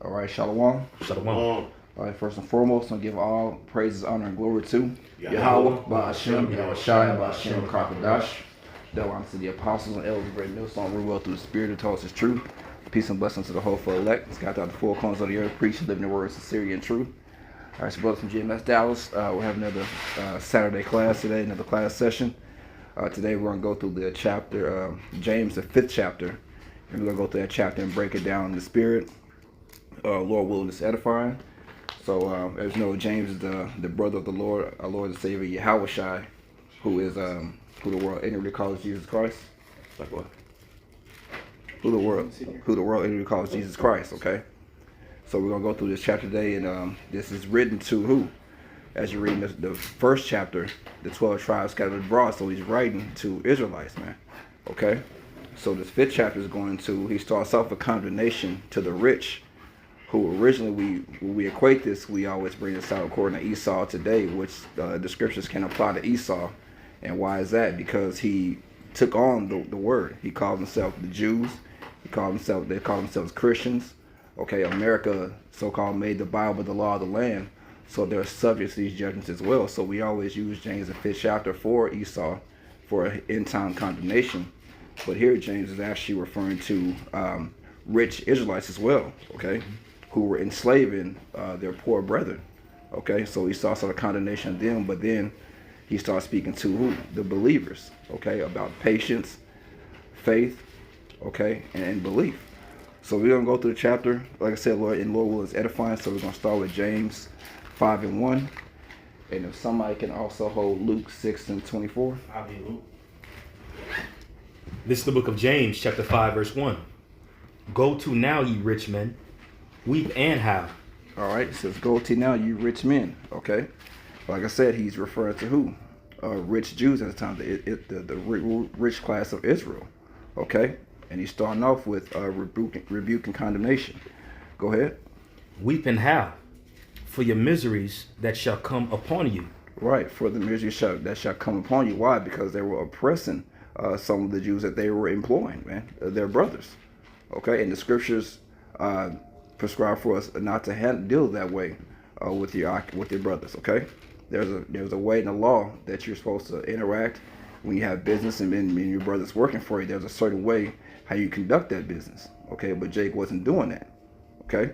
All right, Shalom. Shalom. All right, first and foremost, I'm going to give all praises, honor, and glory to Yahweh, Ba'ashem, Yahushai, Ba'ashem, Kakadash. Double honor to the apostles and elders, great millstone, rule well through the spirit who told us his truth. Peace and blessings to the whole for elect. Scattered out the four corners of the earth, preaching, living the word, sincerity, and truth. All right, so brothers from GMS Dallas, we'll have another Saturday class today, another class session. Today we're going to go through the chapter, James, the 5th chapter. And we're going to go through that chapter and break it down in the spirit. Lord willing, it's edifying. So as you know, James is the brother of the Lord, our Lord and Savior, Yahushai, who is who the world ignorantly calls Jesus Christ. Like what? Who the world ignorantly calls Jesus Christ, okay? So we're going to go through this chapter today, and this is written to who? As you read the first chapter, the 12 tribes scattered abroad, so he's writing to Israelites, man, okay? So this 5th chapter is going to, he starts off with condemnation to the rich, who originally, when we equate this, we always bring this out according to Esau today, which the scriptures can apply to Esau. And why is that? Because he took on the word. He called himself the Jews. They called themselves Christians. Okay, America so-called made the Bible the law of the land. So they're subject to these judgments as well. So we always use James the 5th chapter for Esau for end-time condemnation. But here James is actually referring to rich Israelites as well, okay, who were enslaving their poor brethren. Okay, so he starts on the condemnation of them, but then he starts speaking to who? The believers, okay, about patience, faith, okay, and belief. So we're going to go through the chapter. Like I said, Lord will is edifying, so we're going to start with James 5:1. And if somebody can also hold Luke 6:24. I'll be Luke. This is the book of James, chapter 5, verse 1. Go to now, ye rich men, weep and howl. All right, it says, go to now, you rich men, okay? Like I said, he's referring to who? Rich Jews at the time, the rich class of Israel, okay? And he's starting off with rebuke and condemnation. Go ahead. Weep and howl for your miseries that shall come upon you. Right, for the miseries that shall come upon you. Why? Because they were oppressing some of the Jews that they were employing, man, their brothers, okay? And the scriptures prescribe for us not to deal that way with your brothers, okay? There's a way in the law that you're supposed to interact when you have business and your brother's working for you. There's a certain way how you conduct that business, okay? But Jake wasn't doing that, okay?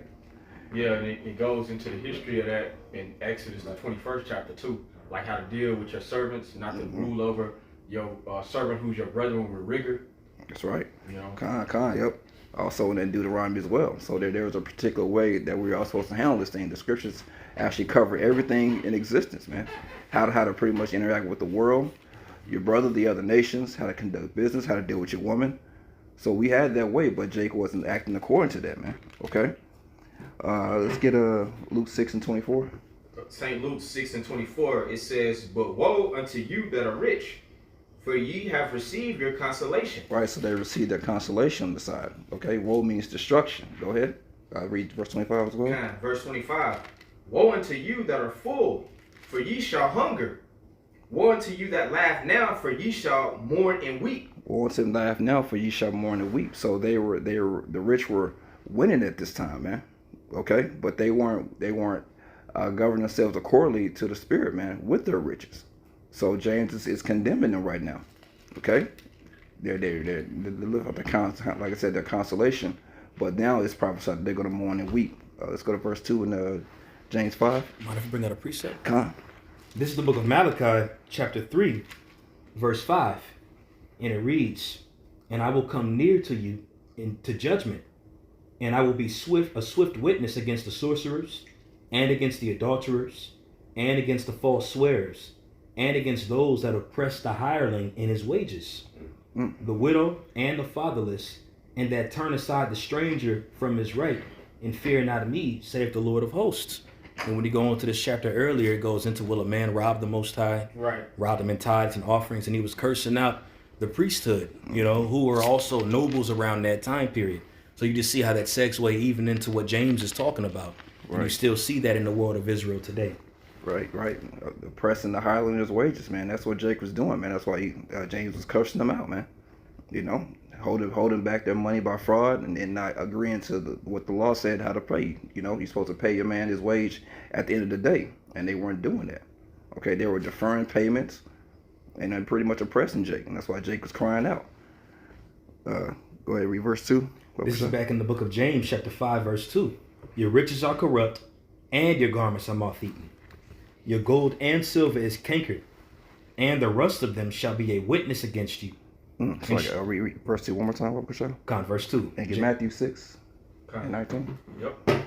Yeah, and it goes into the history of that in Exodus, the 21st chapter too, like how to deal with your servants, not to rule over your servant who's your brother with rigor. That's right. You know, yep. Also in Deuteronomy as well. So there was a particular way that we are supposed to handle this thing. The scriptures actually cover everything in existence, man. How to pretty much interact with the world, your brother, the other nations, how to conduct business, how to deal with your woman. So we had that way, but Jake wasn't acting according to that, man. Okay. Let's get Luke 6:24. St. Luke 6:24, it says, "But woe unto you that are rich, for ye have received your consolation." Right, so they received their consolation on the side. Okay, woe means destruction. Go ahead. Read verse 25 as well. Verse 25, "Woe unto you that are full, for ye shall hunger. Woe unto you that laugh now, for ye shall mourn and weep." Woe unto them laugh now, for ye shall mourn and weep. So the rich were winning at this time, man. Okay, but they weren't governing themselves accordingly to the spirit, man, with their riches. So James is condemning them right now. Okay, they're live up like I said, their consolation, but now it's prophesied they're going to mourn and weep. Let's go to verse 2 in James 5. Mind if I bring out a precept? Come on. This is the book of Malachi, chapter 3, verse 5, and it reads, "And I will come near to you into judgment, and I will be a swift witness against the sorcerers, and against the adulterers, and against the false swearers, and against those that oppress the hireling in his wages, the widow and the fatherless, and that turn aside the stranger from his right, and fear not me, saith the Lord of hosts." And when you go into this chapter earlier, it goes into, will a man rob the Most High? Right. Rob them in tithes and offerings, and he was cursing out the priesthood, who were also nobles around that time period. So you just see how that segues even into what James is talking about. Right. And you still see that in the world of Israel today. Right. Oppressing the hirelinger's wages, man. That's what Jake was doing, man. That's why James was cursing them out, man. holding back their money by fraud and then not agreeing to what the law said how to pay. You know, you're supposed to pay your man his wage at the end of the day, and they weren't doing that. Okay, they were deferring payments and then pretty much oppressing Jake, and that's why Jake was crying out. Go ahead, read verse 2. This is back in the book of James, chapter 5, verse 2. Your riches are corrupt, and your garments are moth-eaten. Your gold and silver is cankered, and the rust of them shall be a witness against you. Read verse 2 one more time, verse 2. And get Matthew 6 and 19. Yep.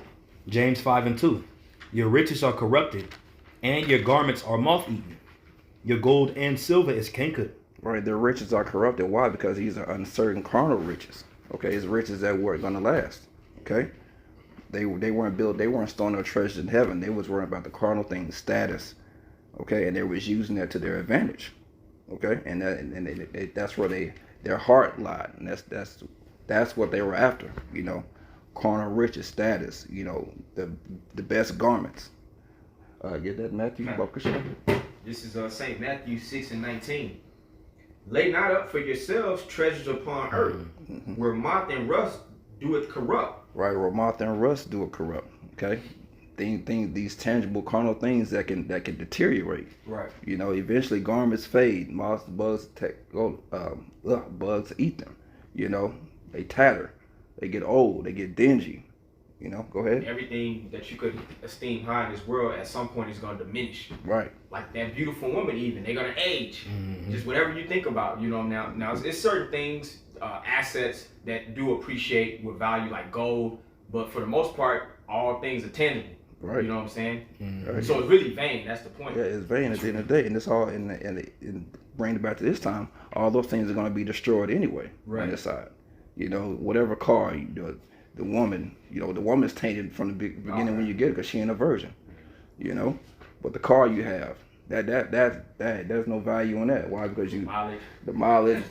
James 5 and 2. Your riches are corrupted, and your garments are moth-eaten. Your gold and silver is cankered. Right, their riches are corrupted. Why? Because these are uncertain carnal riches. Okay, it's riches that weren't gonna last. Okay, they weren't built. They weren't storing their treasures in heaven. They was worrying about the carnal things, status. Okay, and they was using that to their advantage. Okay, and that's where their heart lied, and that's what they were after. You know, carnal riches, status. You know, the best garments. Get that, Matthew? This is St. Matthew 6 and 19. Lay not up for yourselves treasures upon earth, where moth and rust doeth corrupt. Right, where moth and rust do it corrupt. Okay, these tangible carnal things that can deteriorate. Right. You know, eventually garments fade, moths, bugs eat them. You know, they tatter, they get old, they get dingy. You know, go ahead. Everything that you could esteem high in this world at some point is going to diminish. Right. Like that beautiful woman, even they're going to age. Just whatever you think about, you know. Now it's certain things, assets that do appreciate with value, like gold. But for the most part, all things are tangible. Right. You know what I'm saying? Right. So it's really vain. That's the point. Yeah, it's vain at the end of the day, and it's all in bringing it back to this time. All those things are going to be destroyed anyway. Right. On this side. You know, whatever car you do. The woman, you know, the woman's tainted from the beginning when you get it because she ain't a virgin, you know. But the car you have, that there's no value in that. Why? Because the mileage,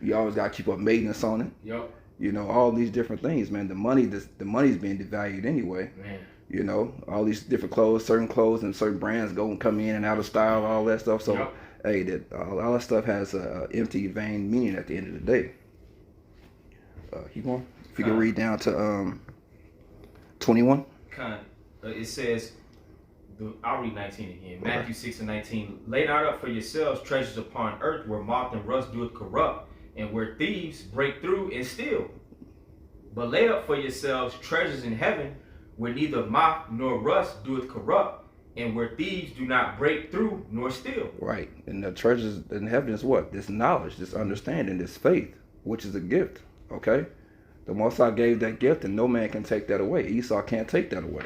you always got to keep up maintenance on it. Yep. You know, all these different things, man. The money's being devalued anyway. Man. You know, all these different clothes, certain clothes and certain brands go and come in and out of style, all that stuff. So, yep. Hey, all that stuff has a empty, vain meaning at the end of the day. Keep going. If you can read down to 21. It says, I'll read 19 again. Matthew 6 and 19. Lay not up for yourselves treasures upon earth, where moth and rust doeth corrupt, and where thieves break through and steal. But lay up for yourselves treasures in heaven, where neither moth nor rust doeth corrupt, and where thieves do not break through nor steal. Right. And the treasures in heaven is what? This knowledge, this understanding, this faith, which is a gift. Okay? The Most High gave that gift, and no man can take that away. Esau can't take that away.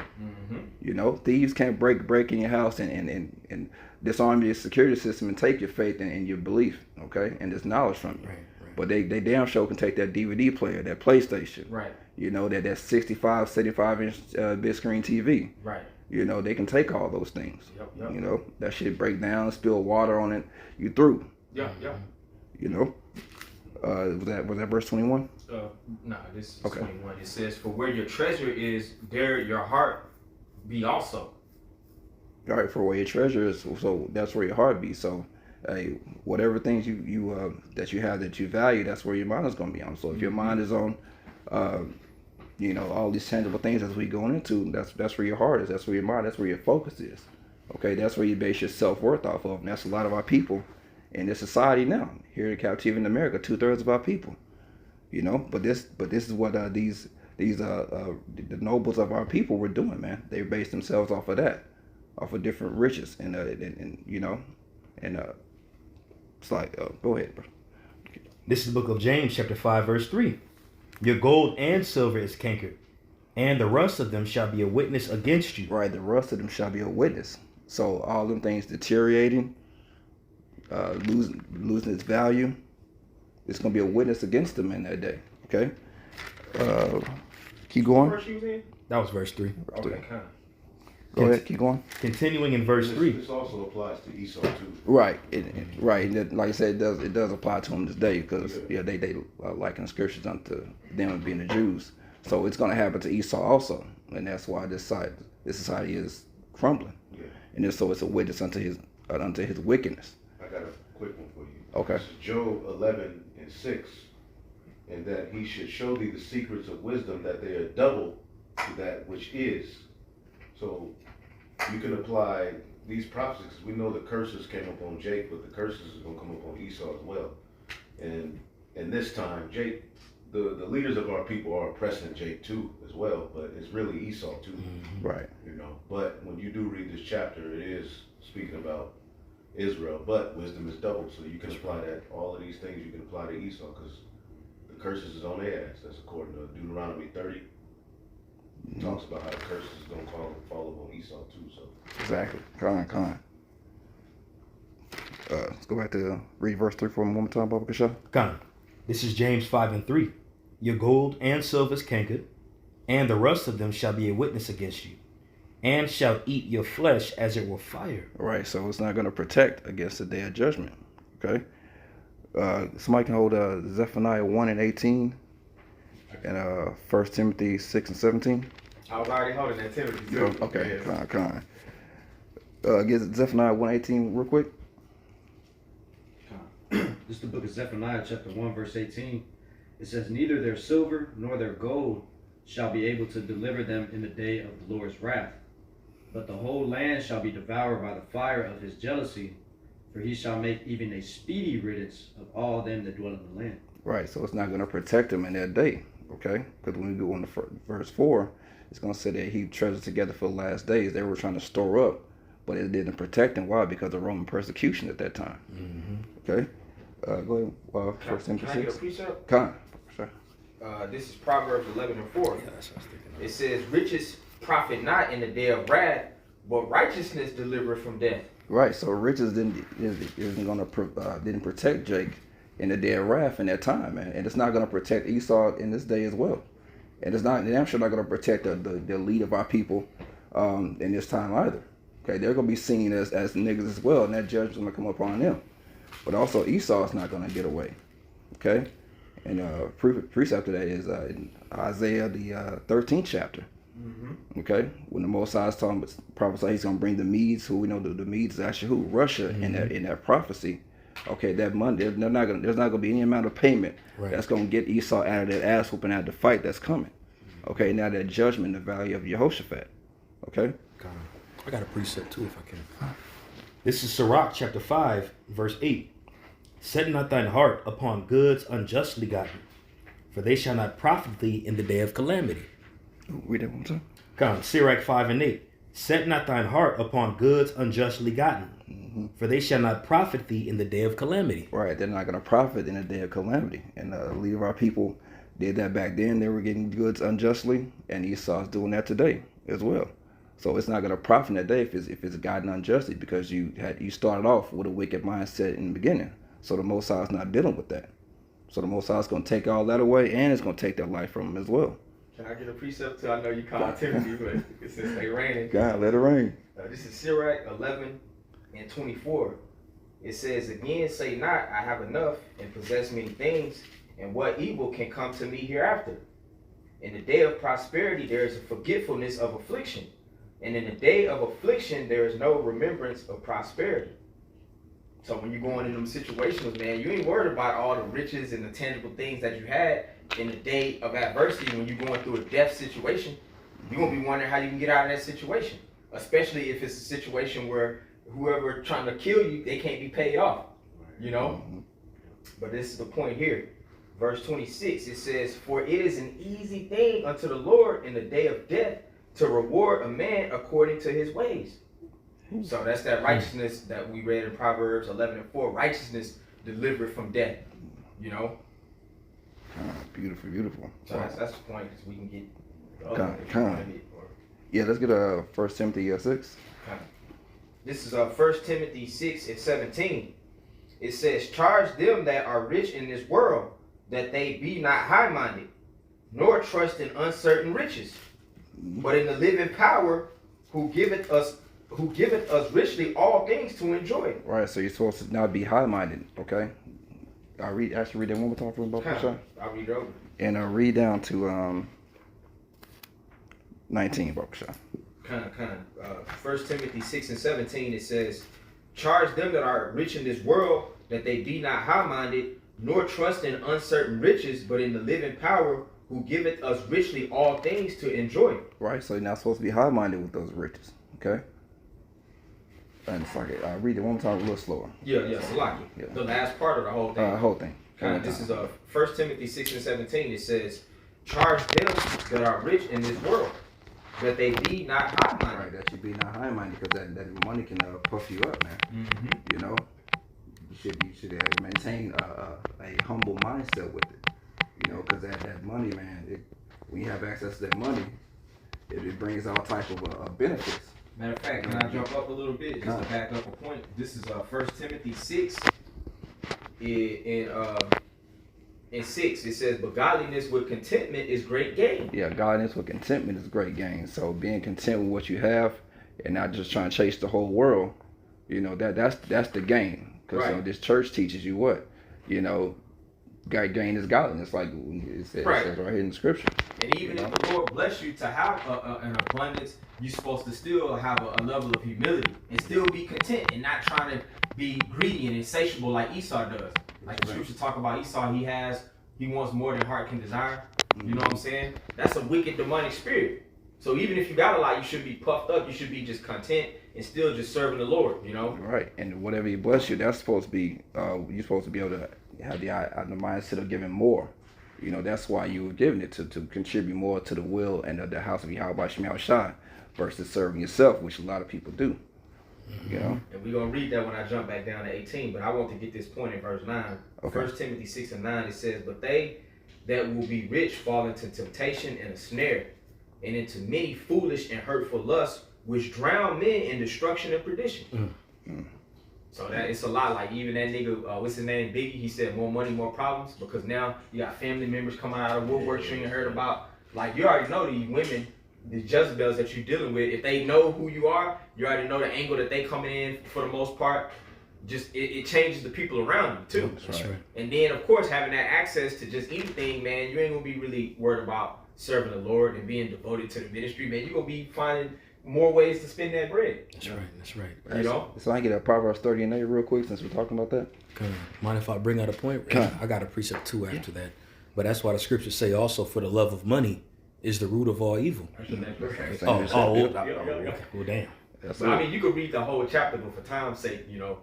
You know, thieves can't break in your house and disarm your security system and take your faith and your belief, okay, and this knowledge from you. Right. But they damn sure can take that DVD player, that PlayStation. Right. You know, that 65, 75-inch big screen TV. Right. You know, they can take all those things. Yep. You know, that shit break down, spill water on it, you through. Yeah. You know, was that verse 21? No, this is okay. 21. It says, "For where your treasure is, there your heart be also." All right, for where your treasure is, so that's where your heart be. So, hey, whatever things you that you have that you value, that's where your mind is going to be on. So if your mind is on, you know, all these tangible things as we going into, that's where your heart is. That's where your mind. That's where your focus is. Okay, that's where you base your self-worth off of, and that's a lot of our people in this society now. Here in captivity in America, 2/3 of our people. You know, but this is what the nobles of our people were doing, man. They based themselves off of that, off of different riches, and you know, and it's like, go ahead, bro. This is the book of James, chapter 5, verse 3. Your gold and silver is cankered, and the rust of them shall be a witness against you. Right, the rust of them shall be a witness. So all them things deteriorating, losing its value. It's going to be a witness against them in that day. Okay? Keep going. What verse you was in? That was verse 3. Okay, kind of. Go ahead, keep going. Continuing in verse 3. This also applies to Esau too. Right, right. Like I said, it does apply to them this day because they liken the scriptures unto them being the Jews. So it's going to happen to Esau also, and that's why this society is crumbling. Yeah. And so it's a witness unto his wickedness. I got a quick one for you. Okay. This is Job 11:6. and that he should show thee the secrets of wisdom, that they are double to that which is. So you can apply these prophecies, because we know the curses came upon Jake, but the curses are going to come upon Esau as well. And this time, Jake, the leaders of our people are oppressing Jake too as well, but it's really Esau too. Right. You know, but when you do read this chapter, it is speaking about Israel, but wisdom is doubled, so you can apply that, all of these things you can apply to Esau, because the curses is on their ass. That's according to Deuteronomy 30. It talks about how the curses is going to fall upon Esau too. So Exactly. Come on. Let's go back to read verse 3 for one more time, Baba Kasha. Come. This is James 5:3. Your gold and silver is cankered, and the rust of them shall be a witness against you, and shall eat your flesh as it were fire. Right, so it's not going to protect against the day of judgment. Okay. Somebody can hold Zephaniah 1:18 and 1 Timothy 6:17. I was already holding that Timothy too. Okay, Yeah. come on. Get Zephaniah 1:18 real quick. This is the book of Zephaniah, chapter 1, verse 18. It says, neither their silver nor their gold shall be able to deliver them in the day of the Lord's wrath. But the whole land shall be devoured by the fire of his jealousy, for he shall make even a speedy riddance of all them that dwell in the land. Right, so it's not going to protect them in that day. Okay, because when we go on the verse 4, it's going to say that he treasured together for the last days. They were trying to store up, but it didn't protect them. Why? Because of Roman persecution at that time. Okay. Go ahead. Can First I Timothy get a 6. precept? Come on. Sure. This is Proverbs 11:4. That's what I was thinking of. It says, riches profit not in the day of wrath, but righteousness delivereth from death. Right. So riches didn't protect Jake in the day of wrath in that time, man. And it's not going to protect Esau in this day as well. And it's not. I'm sure not going to protect the elite of our people in this time either. Okay. They're going to be seen as niggas as well, and that judgment's going to come upon them. But also Esau is not going to get away. Okay. And precept of that is in Isaiah the 13th chapter. Okay, when the Most High is talking about prophesy, he's gonna bring the Medes, who we know the Medes is actually who? Russia. In that prophecy. Okay, that money there's not gonna be any amount of payment that's gonna get Esau out of that ass whooping out of the fight that's coming. Okay, now that judgment, the value of Jehoshaphat. Okay. I got a precept too, if I can. This is Sirach chapter 5, verse 8. Set not thine heart upon goods unjustly gotten, for they shall not profit thee in the day of calamity. Read that one time. Come, Sirach 5:8. Set not thine heart upon goods unjustly gotten, for they shall not profit thee in the day of calamity. Right, they're not going to profit in the day of calamity. And the leader of our people did that back then. They were getting goods unjustly, and Esau's doing that today as well. So it's not going to profit in that day if it's gotten unjustly, because you started off with a wicked mindset in the beginning. So the Most High is not dealing with that. So the Most High is going to take all that away, and it's going to take their life from them as well. Can I get a precept too? I know you called Timothy, but since they raining. God, let it rain. This is Sirach 11:24. It says, again, say not, I have enough and possess many things, and what evil can come to me hereafter? In the day of prosperity, there is a forgetfulness of affliction, and in the day of affliction, there is no remembrance of prosperity. So when you're going in them situations, man, you ain't worried about all the riches and the tangible things that you had in the day of adversity. When you're going through a death situation, you're going to be wondering how you can get out of that situation, especially if it's a situation where whoever trying to kill you, they can't be paid off, you know? But this is the point here. Verse 26, it says, for it is an easy thing unto the Lord in the day of death to reward a man according to his ways. So that's that righteousness that we read in Proverbs 11:4. Righteousness delivered from death, you know? Beautiful, beautiful. So that's the point, because we can get the other Come, one if you come. wanted it, or- Yeah, let's get 1 Timothy 6. This is 1 Timothy 6:17. It says, charge them that are rich in this world, that they be not high-minded, nor trust in uncertain riches, but in the living power who giveth us richly all things to enjoy. Right, so you're supposed to not be high-minded, okay? I'll read that one more time for me, Baba Kasha. I'll read it over. And read down to 19, Baba Kasha. 1 Timothy 6:17, it says, charge them that are rich in this world, that they be not high-minded, nor trust in uncertain riches, but in the living power who giveth us richly all things to enjoy. Right, so you're not supposed to be high-minded with those riches, okay? And it's like, I'll read it one more time a little slower. Yeah, Salaki. Yeah. The last part of the whole thing. Whole thing. This is 1 Timothy 6 and 17. It says, charge them that are rich in this world, that they be not high-minded. Right, that you be not high-minded, because that money can puff you up, man. Mm-hmm. You know? You should maintain a humble mindset with it. You know, because that money, man, when you have access to that money, it brings all type of benefits. Matter of fact, can I jump up a little bit just to back up a point? This is 1 Timothy 6 in 6. It says, but godliness with contentment is great gain. Yeah, godliness with contentment is great gain. So being content with what you have and not just trying to chase the whole world, you know, that's the gain. Because this church teaches you what? You know, gain is godliness, like it says right here in the scripture. And even if the Lord bless you to have an abundance, you're supposed to still have a level of humility and still be content and not trying to be greedy and insatiable like Esau does. Like the scripture talk about Esau, he wants more than heart can desire. You know what I'm saying? That's a wicked demonic spirit. So even if you got a lot, you should be puffed up. You should be just content and still just serving the Lord, you know? Right. And whatever he bless you, that's supposed to be, you're supposed to be able to have the mindset of giving more. You know, that's why you were giving it to contribute more to the will and the house of Yahweh Shem Yahushua versus serving yourself, which a lot of people do. You know? And we're going to read that when I jump back down to 18, but I want to get this point in verse 9. Okay. 1 Timothy 6 and 9, it says, but they that will be rich fall into temptation and a snare, and into many foolish and hurtful lusts, which drown men in destruction and perdition. So that it's a lot. Like even that nigga, what's his name, Biggie, he said more money, more problems, because now you got family members coming out of woodwork you ain't heard about. Like you already know these women, these Jezebels that you're dealing with, if they know who you are, you already know the angle that they coming in for the most part. Just it changes the people around you too. That's right. And then of course having that access to just anything, man, you ain't gonna be really worried about serving the Lord and being devoted to the ministry, man. You're gonna be finding more ways to spend that bread. That's right. That's right. You know? So I can get a Proverbs 30 and 8 real quick since we're talking about that. Mind if I bring out a point? I got a precept too after that. But that's why the scriptures say also, for the love of money is the root of all evil. Well, damn. So, I mean, you could read the whole chapter, but for time's sake, you know.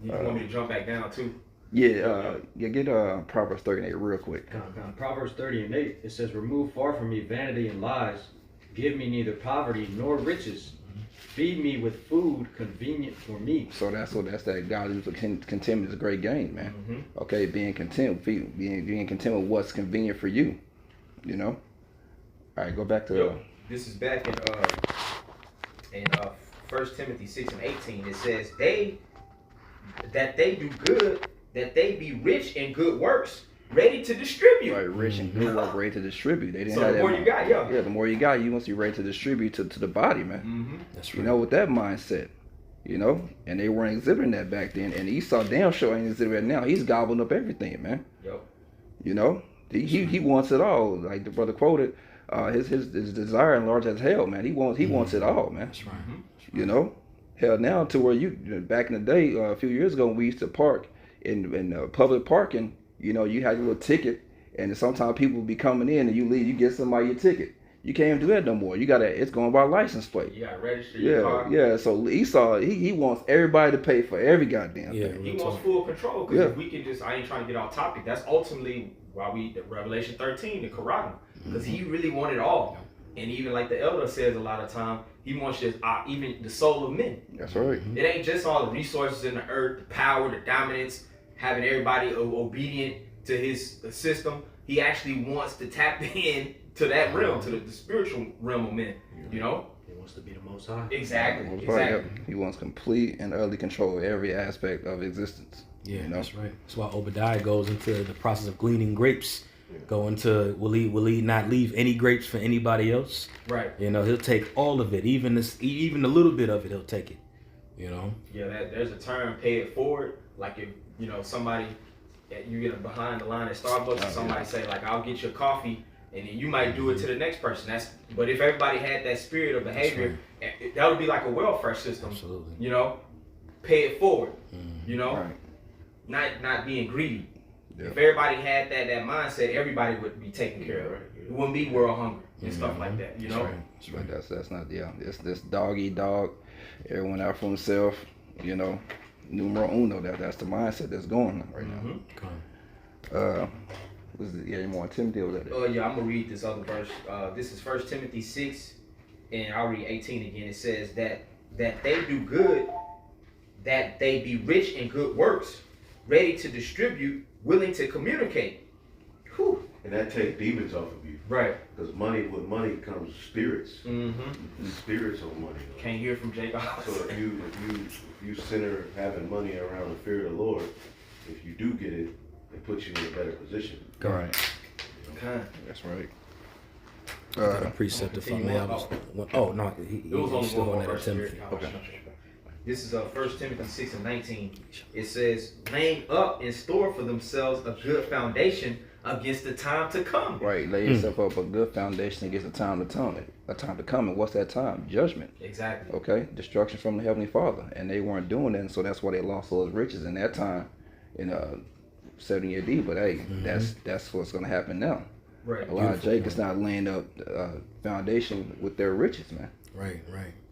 You want me to jump back down too? Yeah, get Proverbs 30 and 8 real quick. Proverbs 30 and 8, it says, remove far from me vanity and lies. Give me neither poverty nor riches. Feed me with food convenient for me. So that's that godliness with contentment is a great gain, man. Okay, being content, being content with what's convenient for you. You know. All right, go back to. This is back in 1 Timothy 6 and 18. It says they do good, that they be rich in good works, ready to distribute. Right, rich and good work, ready to distribute. They didn't so have the more you got, yeah, the more you got, you must be ready to distribute to the body, man. That's right. You know, with that mindset, you know, and they weren't exhibiting that back then. And Esau damn sure ain't exhibiting it now. He's gobbling up everything, man. You know, he wants it all. Like the brother quoted, his desire large as hell, man. He wants it all, man. That's right. You know, hell now to where back in the day, a few years ago, we used to park in public parking. You know, you had your little ticket, and sometimes people be coming in and you leave, you get somebody your ticket. You can't do that no more. It's going by license plate. You gotta register your car. Yeah. So Esau, he wants everybody to pay for every goddamn thing. He wants full control, because if we can just, I ain't trying to get off topic. That's ultimately why Revelation 13, the Quran, because he really wanted all. And even like the elder says a lot of time, he wants just even the soul of men. That's right. It ain't just all the resources in the earth, the power, the dominance, having everybody obedient to his system. He actually wants to tap in to that realm, to the spiritual realm of men. You know, he wants to be the Most High. Exactly. He wants complete and early control of every aspect of existence. Yeah, you know? That's right. That's why Obadiah goes into the process of gleaning grapes. Go into will he not leave any grapes for anybody else? Right. You know, he'll take all of it, even a little bit of it, he'll take it. You know. Yeah, there's a term, pay it forward. Like if somebody, you get behind the line at Starbucks, and somebody say like, "I'll get your coffee," and then you might do it to the next person. But if everybody had that spirit of behavior, that would be like a welfare system. Absolutely. You know, pay it forward. You know, not being greedy. Yeah. If everybody had that mindset, everybody would be taken care of. It wouldn't be world hunger and stuff like that, you know? That's right. That's not, it's this dog eat dog, everyone out for himself, you know, numero uno, that's the mindset that's going on right now. Was it, any more Timothy over there? Yeah, I'm gonna read this other verse. This is 1 Timothy 6, and I'll read 18 again. It says that they do good, that they be rich in good works, ready to distribute, willing to communicate. Whew. And that takes demons off of you. Right. Because with money comes spirits. Mm-hmm. Spirits on money. Can't hear from Jacob. So if you sinner having money around the fear of the Lord, if you do get it, it puts you in a better position. Right. Okay. That's right. A precept if I may. I was, oh no, he It was only still one on more that verse. Timothy. Okay. This is 1 Timothy 6 and 19. It says, laying up in store for themselves a good foundation against the time to come. Right. Lay yourself up a good foundation against the time to come. A time to come. And what's that time? Judgment. Exactly. Okay. Destruction from the Heavenly Father. And they weren't doing that, and so that's why they lost all those riches in that time in 70 AD. But hey, that's what's going to happen now. Right. A lot of Jacob's not laying up foundation with their riches, man. Right.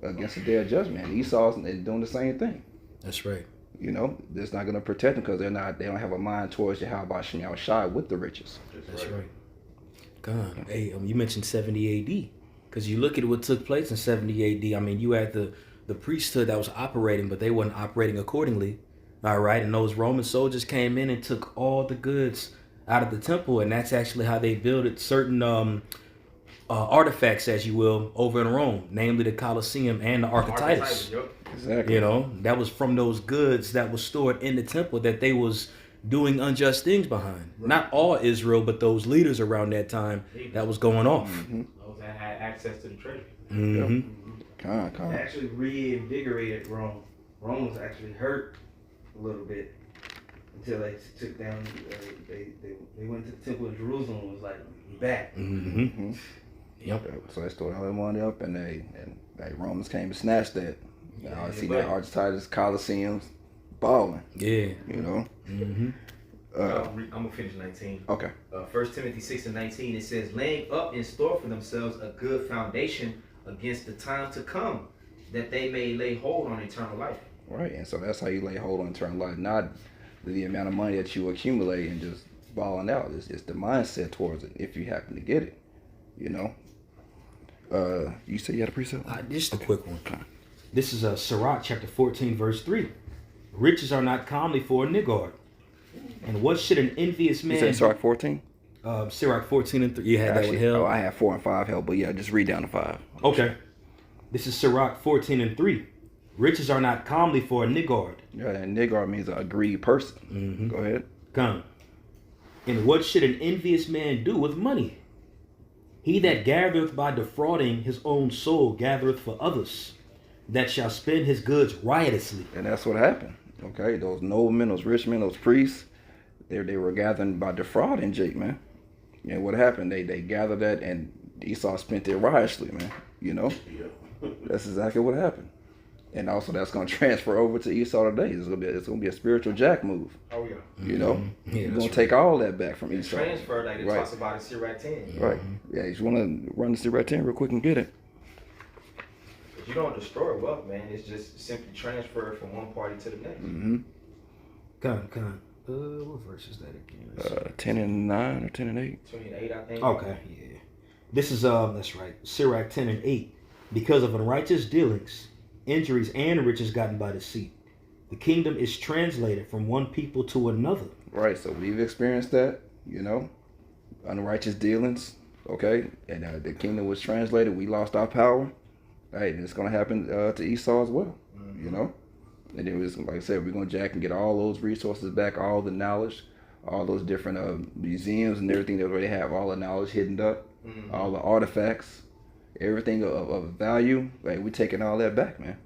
Against the day of judgment. Esau's doing the same thing. That's right. You know, it's not going to protect them because they don't have a mind towards Yahweh Shem Shai with the riches. That's right. God, hey, you mentioned 70 AD because you look at what took place in 70 AD. I mean, you had the priesthood that was operating, but they weren't operating accordingly. All right, and those Roman soldiers came in and took all the goods out of the temple, and that's actually how they built certain artifacts, as you will, over in Rome, namely the Colosseum and the Arch of Titus. Exactly. You know, that was from those goods that was stored in the temple that they was doing unjust things behind. Right. Not all Israel, but those leaders around that time that was going off. Those that had access to the treasure. It actually reinvigorated Rome. Rome was actually hurt a little bit until they took down. They went to the temple in Jerusalem and was like back. Yep. So they stored all their money up, and they Romans came and snatched that. Now I see that Arch Titus Colosseums balling. Yeah. You know. I'm gonna finish 19. Okay. 1 Timothy 6 and 19. It says, laying up in store for themselves a good foundation against the time to come, that they may lay hold on eternal life. Right, and so that's how you lay hold on eternal life, not the amount of money that you accumulate and just balling out. It's the mindset towards it if you happen to get it. You know. You said you had a precept? Just a quick one. This is Sirach chapter 14 verse 3. Riches are not comely for a niggard. And what should an envious man... You said Sirach 14? Sirach 14 and 3. You had that one held? Oh, I have 4 and 5 held, but yeah, just read down to 5. Okay. This is Sirach 14 and 3. Riches are not comely for a niggard. Yeah, and niggard means a greedy person. Go ahead. Come. And what should an envious man do with money? He that gathereth by defrauding his own soul gathereth for others, that shall spend his goods riotously. And that's what happened. Okay, those noblemen, those rich men, those priests, they were gathering by defrauding Jake, man. And what happened? They gathered that, and Esau spent it riotously, man. You know, that's exactly what happened. And also, that's going to transfer over to Esau today. It's gonna be a spiritual jack move. Oh yeah. You know, Yeah, you're gonna take all that back from Esau. Transfer like it talks about in Sirach 10. Right. Yeah, you just want to run the Sirach 10 real quick and get it. You don't destroy wealth, man. It's just simply transferred from one party to the next. Come. What verse is that again? 10 and 9 or 10 and 8. 28, I think. Okay, yeah. This is that's right. Sirach 10 and 8. Because of unrighteous dealings, injuries, and riches gotten by deceit, the kingdom is translated from one people to another. Right. So we've experienced that. You know, unrighteous dealings. Okay, and the kingdom was translated. We lost our power. Hey, it's gonna happen to Esau as well. You know, and it was like I said, we're gonna jack and get all those resources back, all the knowledge, all those different museums and everything that they have, all the knowledge hidden up, all the artifacts, everything of value. Like we're taking all that back, man.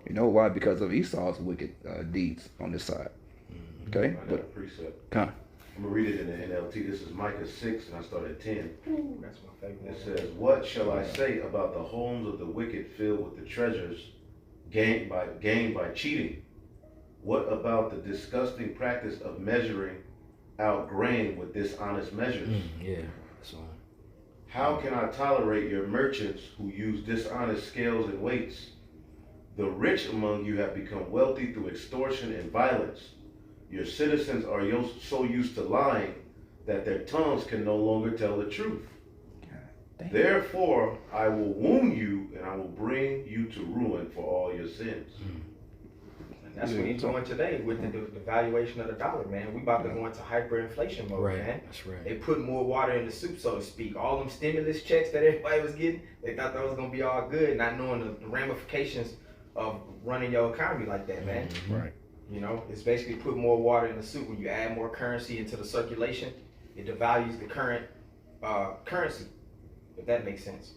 You know why? Because of Esau's wicked deeds on this side. Okay, I got a precept. Come. I'm gonna read it in the NLT. This is Micah 6, and I start at 10. Ooh, that's my favorite. It says, "What shall I say about the homes of the wicked filled with the treasures gained by cheating? What about the disgusting practice of measuring out grain with dishonest measures. Yeah. So. How can I tolerate your merchants who use dishonest scales and weights? The rich among you have become wealthy through extortion and violence. Your citizens are so used to lying that their tongues can no longer tell the truth. Therefore, I will wound you and I will bring you to ruin for all your sins. And that's what he's doing today with the valuation of the dollar, man. We about to go into hyperinflation mode, man. That's right. They put more water in the soup, so to speak. All them stimulus checks that everybody was getting, they thought that was gonna be all good, not knowing the ramifications of running your economy like that, man. Right. You know, it's basically put more water in the soup. When you add more currency into the circulation, it devalues the current currency. If that makes sense.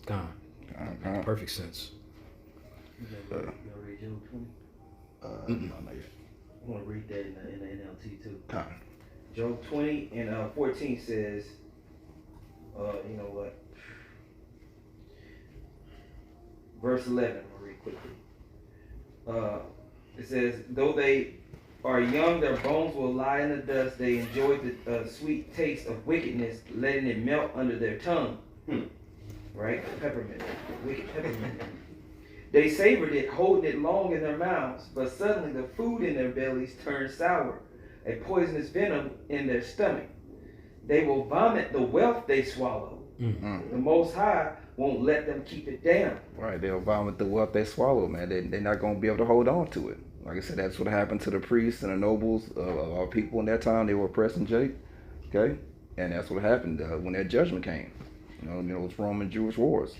Perfect sense. You gonna read Job 20? No, not yet. I want to read that in the NLT too. Con. Job 20 and 14 says, you know what? Verse 11, I'll read quickly. It says, though they are young, their bones will lie in the dust. They enjoy the sweet taste of wickedness, letting it melt under their tongue. Right? Peppermint. Wicked peppermint. They savored it, holding it long in their mouths, but suddenly the food in their bellies turned sour, a poisonous venom in their stomach. They will vomit the wealth they swallow. The Most High won't let them keep it down. Right, they'll vomit the wealth they swallow, man. They're not going to be able to hold on to it. Like I said, that's what happened to the priests and the nobles of our people in that time. They were oppressing Jake, okay? And that's what happened when that judgment came. You know, it's Roman Jewish wars.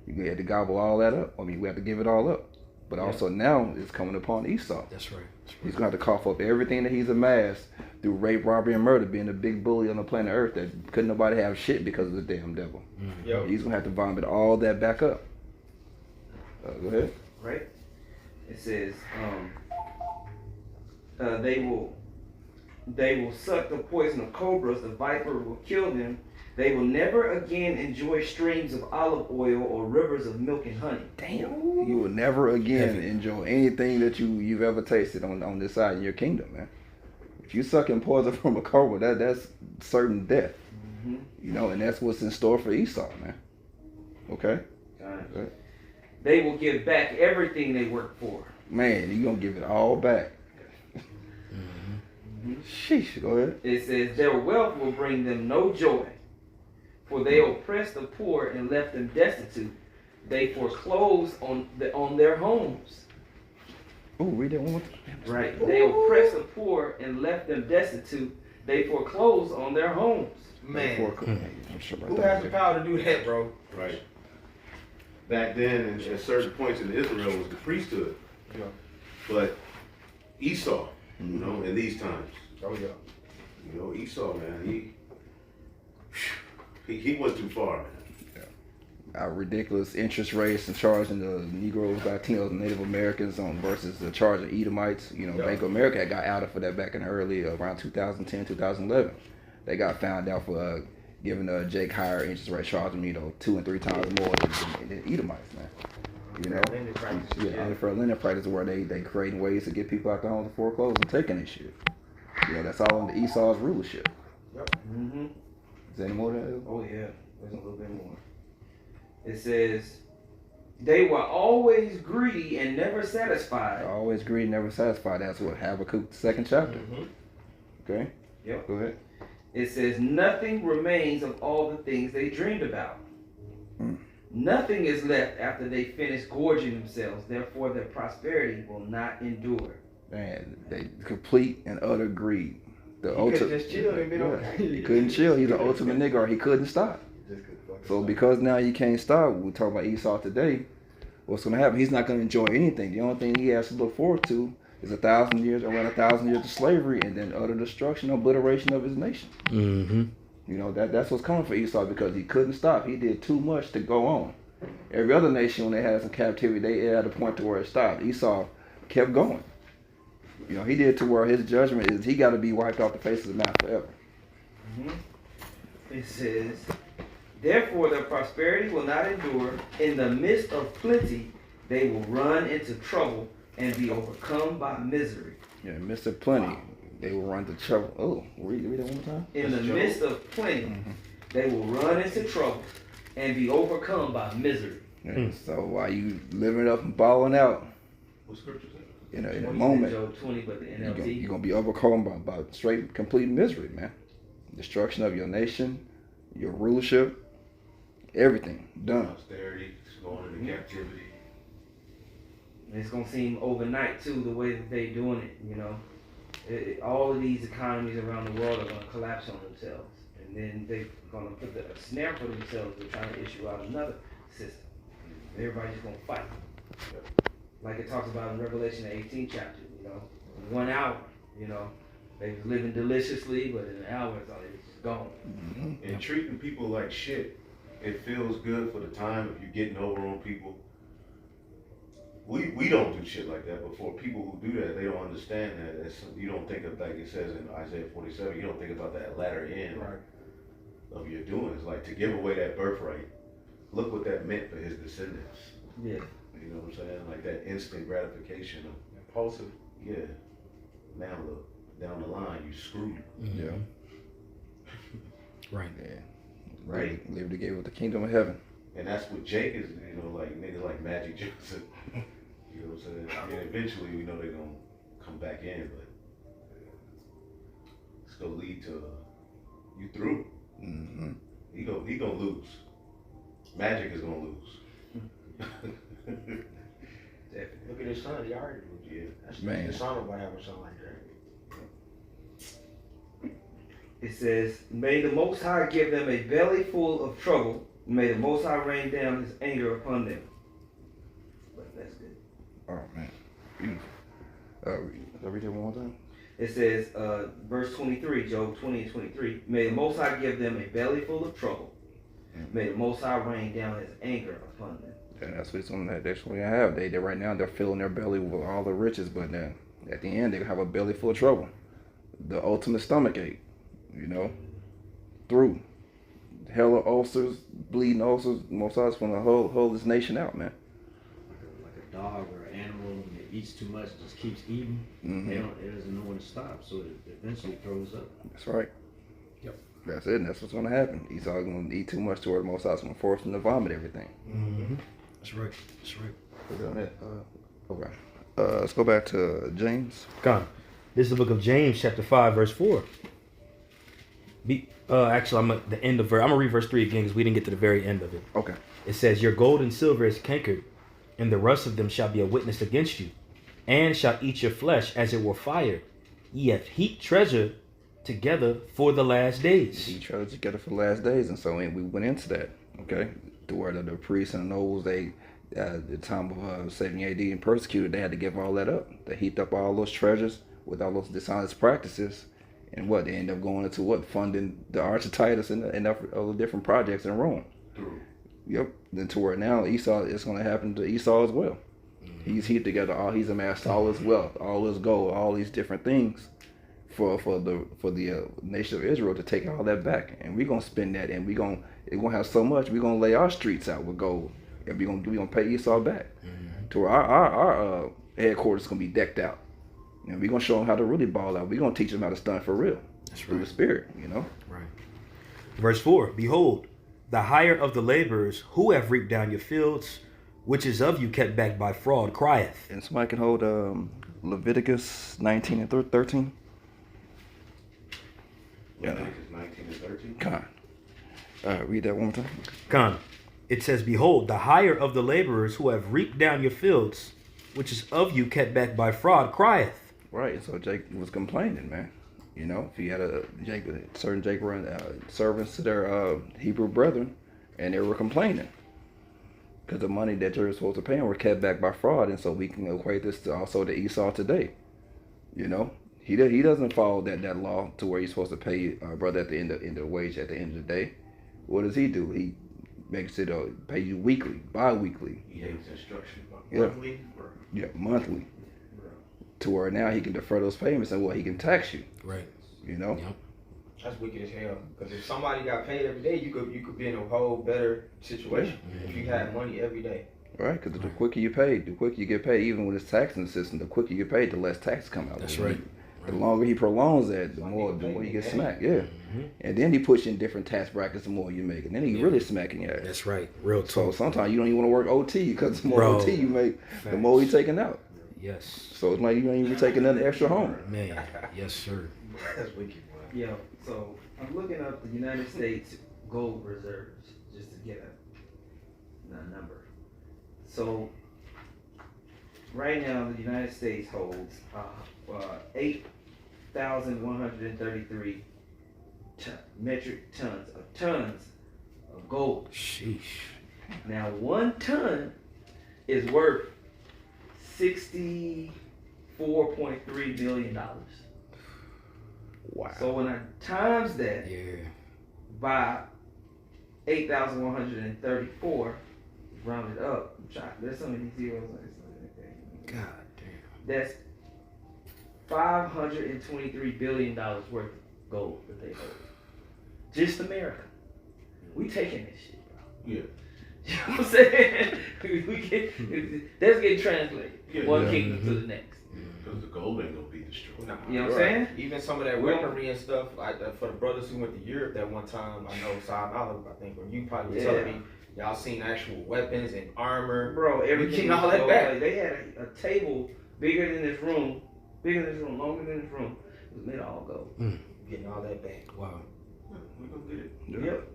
You had to gobble all that up. I mean, we have to give it all up. But also now it's coming upon Esau. That's right. He's going to have to cough up everything that he's amassed through rape, robbery, and murder, being a big bully on the planet Earth that couldn't nobody have shit because of the damn devil. Yep. He's going to have to vomit all that back up. Go ahead. Right? It says, they will suck the poison of cobras, the viper will kill them. They will never again enjoy streams of olive oil or rivers of milk and honey. Damn. You will never again enjoy anything that you've ever tasted on this side in your kingdom, man. If you sucking poison from a cobra, that's certain death. You know, and that's what's in store for Esau, man. Okay? Right. They will give back everything they worked for. Man, you're going to give it all back. Sheesh, go ahead. It says, their wealth will bring them no joy, for they oppressed the poor and left them destitute. They foreclosed on their homes. Oh, read that one more time. Right. They oppressed the poor and left them destitute. They foreclosed on their homes. Man, Who who has the power to do that, bro? Right. Back then, and at certain points in Israel, was the priesthood. Yeah. But Esau, you know, in these times, Oh yeah. you know, Esau, man, he went too far, man. Ridiculous interest rates and charging the Negroes, Latinos, and Native Americans on versus the charge of Edomites. You know, Bank of America got outed for that back in early around 2010, 2011. They got found out for giving Jake higher interest rate, charging 2 and 3 times more than Edomites, man. You know, unfair lending practices where they creating ways to get people out the homes to foreclose and taking this shit. You know, that's all under Esau's rulership. Yep. Is there any more to that? Oh yeah, there's a little bit more. It says, they were always greedy and never satisfied. Always greedy, never satisfied. That's what Habakkuk 2nd chapter. Okay? Yep. Go ahead. It says, nothing remains of all the things they dreamed about. Nothing is left after they finish gorging themselves. Therefore, their prosperity will not endure. Man, they complete and utter greed. He could just chill and been okay. He couldn't chill. He's the ultimate nigga. He couldn't stop. So because now you can't stop, we talk about Esau today. What's going to happen? He's not going to enjoy anything. The only thing he has to look forward to is around 1,000 years of slavery, and then utter destruction, obliteration of his nation. You know, that's what's coming for Esau because he couldn't stop. He did too much to go on. Every other nation, when they had us in captivity, they had a point to where it stopped. Esau kept going. You know, he did to where his judgment is he got to be wiped off the face of the map forever. It says, therefore their prosperity will not endure. In the midst of plenty, they will run into trouble and be overcome by misery. Yeah, Mr. Plenty. They will run into trouble. Oh, read that one more time. In the midst of plenty, they will run into trouble and be overcome by misery. Yeah, so while you living it up and balling out, What scripture is that? in a Job moment, 20, but the you're NLT. gonna be overcome by straight, complete misery, man. Destruction of your nation, your rulership, everything done. Austerity, going into captivity. It's gonna seem overnight too, the way that they doing it. You know, all of these economies around the world are gonna collapse on themselves, and then they're gonna put a snare for themselves. They're trying to issue out another system. Everybody's just gonna fight. Like it talks about in Revelation, the 18th chapter. You know, in 1 hour. You know, they was living deliciously, but in an hour it's just gone. And treating people like shit. It feels good for the time if you're getting over on people. We don't do shit like that, but for people who do that, they don't understand that. You don't think of, like it says in Isaiah 47, you don't think about that latter end of your doing. It's like to give away that birthright. Look what that meant for his descendants. Yeah. You know what I'm saying? Like that instant gratification of Impulsive. yeah. Now look, down the line you screwed. Yeah. Right. Yeah. Right. Live to give with the kingdom of heaven. And that's what Jake is, you know, like niggas like Magic Johnson. You know what I'm saying? I mean, eventually we know they're gonna come back in, but it's gonna lead to you through. Mm-hmm. He gonna lose. Magic is gonna lose. Look at his son. He already moved. Yeah. That's Man. dishonorable by having something like that. It says, "May the Most High give them a belly full of trouble. May the Most High rain down His anger upon them." But that's good. Oh man, beautiful. Read that one more time. It says, verse 23, Job 20 and 23. "May the Most High give them a belly full of trouble. May the Most High rain down His anger upon them." And that's what it's on that. That's what they have. They right now they're filling their belly with all the riches, but then at the end they have a belly full of trouble. The ultimate stomach ache, you know, through hella ulcers, bleeding ulcers. Most of us want to hold this nation out, man. Like a dog or an animal, when it eats too much, it just keeps eating. Mm-hmm. It doesn't know when to stop, so it eventually throws up. That's right. Yep. That's it. And that's what's going to happen. Esau's going to eat too much to where most of us going to force him to vomit everything. Mm-hmm. That's right. That's right. Put it on that. Okay. Let's go back to James. Come. This is the book of James, chapter 5, verse 4. Actually, I'm at the end of verse. I'm gonna read verse 3 again because we didn't get to the very end of it. Okay. It says, "Your gold and silver is cankered, and the rust of them shall be a witness against you, and shall eat your flesh as it were fire. Ye have heaped treasure together for the last days." He tried to get it for the last days, and so we went into that. Okay. The word of the priests and the nobles, they at the time of 70 AD and persecuted, they had to give all that up. They heaped up all those treasures with all those dishonest practices, and what they end up going into what funding the Archititus and all the different projects in Rome. Through. Yep. Then to where now Esau, it's going to happen to Esau as well. He's heaped together he's amassed all his wealth, all his gold, all these different things for the nation of Israel to take all that back, and we're gonna spend that, and we're gonna have so much we're gonna lay our streets out with gold, and we're gonna pay Esau back. To where our headquarters is gonna be decked out, and we're gonna show them how to really ball out. We're gonna teach them how to stunt for real. That's through right. the spirit, you know. Right. Verse 4. "Behold, the hire of the laborers who have reaped down your fields, which is of you kept back by fraud, crieth." And somebody can hold Leviticus 19 and 13. Leviticus 19 and 13. Come on. Read that one more time. Come. It says, "Behold, the hire of the laborers who have reaped down your fields, which is of you kept back by fraud, crieth." Right. So Jake was complaining, man. You know, if he had certain Jake run servants to their Hebrew brethren, and they were complaining because the money that they were supposed to pay them were kept back by fraud, and so we can equate this to also to Esau today. You know, he doesn't follow that law to where he's supposed to pay our brother at the end of the wage at the end of the day. What does he do? He makes it pay you weekly, bi-weekly. He hates instruction. Yeah. Monthly. Yeah, monthly. To where now he can defer those payments and he can tax you. Right. You know. Yep. That's wicked as hell. Because if somebody got paid every day, you could be in a whole better situation if you had money every day. Right, because the quicker you pay, the quicker you get paid. Even with this taxing system, the quicker you get paid, the less taxes come out. That's right. The longer he prolongs that, the more you get smacked. Yeah. And then he puts you in different tax brackets the more you make. And then he really smacking your ass. That's right. Real talk. So sometimes you don't even want to work OT because the more Bro. OT you make, the more he taking out. Yes. So it's like you ain't even taking nothing extra home. Man. Yes, sir. That's wicked. Boy. Yeah, so I'm looking up the United States gold reserves just to get a number. So right now the United States holds 8,133 metric tons of gold. Sheesh. Now 1 ton is worth $64.3 billion. Wow. So when I times that Yeah. by 8,134, rounded up. There's so many zeros. God damn. That's $523 billion worth of gold that they hold. Just America. We taking this shit, bro. Yeah. You know what I'm saying? That's getting translated from one Yeah. kingdom to the next. Because the gold ain't gonna be destroyed. Nah, You know what I'm saying? Even some of that weaponry and stuff, like for the brothers who went to Europe that one time, I know Side Olive, I think, or you probably were telling me, y'all seen actual weapons and armor. Bro, everything getting all was that gold. back. Like, they had a table bigger than this room, longer than this room. It was made of all gold. Getting all that back. Wow. We're gonna get it. Yep.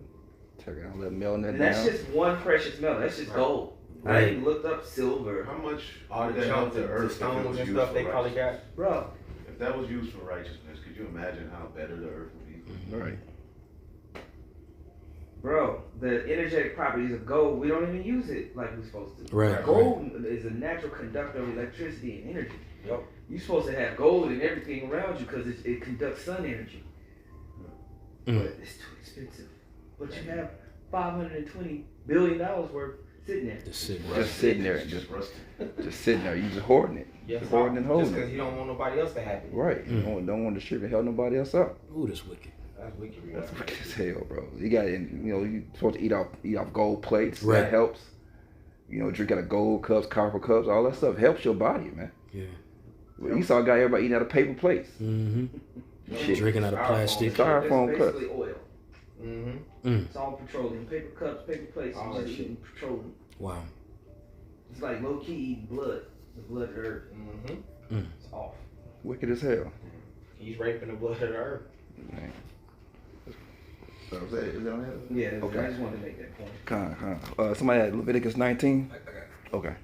Taking all that melting that And down. that's just one precious metal. That's just gold. I Right. even looked up silver. How much All would the that help junk, the the earth if it stones was and used stuff for they probably righteousness? got. Bro, If that was used for righteousness, could you imagine how better the earth would be? Right. the energetic properties of gold, we don't even use it like we're supposed to. Right. Gold is a natural conductor of electricity and energy. Yep. You're supposed to have gold in everything around you because it conducts sun energy. Mm. But it's too expensive. But you have $520 billion worth sitting there. Just sitting. Just sitting there and Just rusty. just sitting there. You just hoarding it. Yes, Just hoarding and just holding because it. you don't want nobody else to have it. Right. You don't want to distribute help nobody else up. Ooh, that's wicked. That's wicked. That's wicked as hell, bro. You got, you're supposed to eat off gold plates. Right. That helps. Drink out of gold cups, copper cups, all that stuff helps your body, man. Yeah. Well, you saw a guy, everybody eating out of paper plates. Mm-hmm. Shit. Drinking out of plastic. Styrofoam It's cups. basically oil. Mm-hmm. It's all petroleum. Paper cups, paper plates, All you that just shit. eating petroleum. Wow. It's like low key eating blood. The blood of the earth. Mm-hmm. It's off. Wicked as hell. He's raping the blood of the earth. Man. Is that on that? Yeah, Okay. I just wanted to make that point. Somebody had Leviticus 19. I got it. Okay.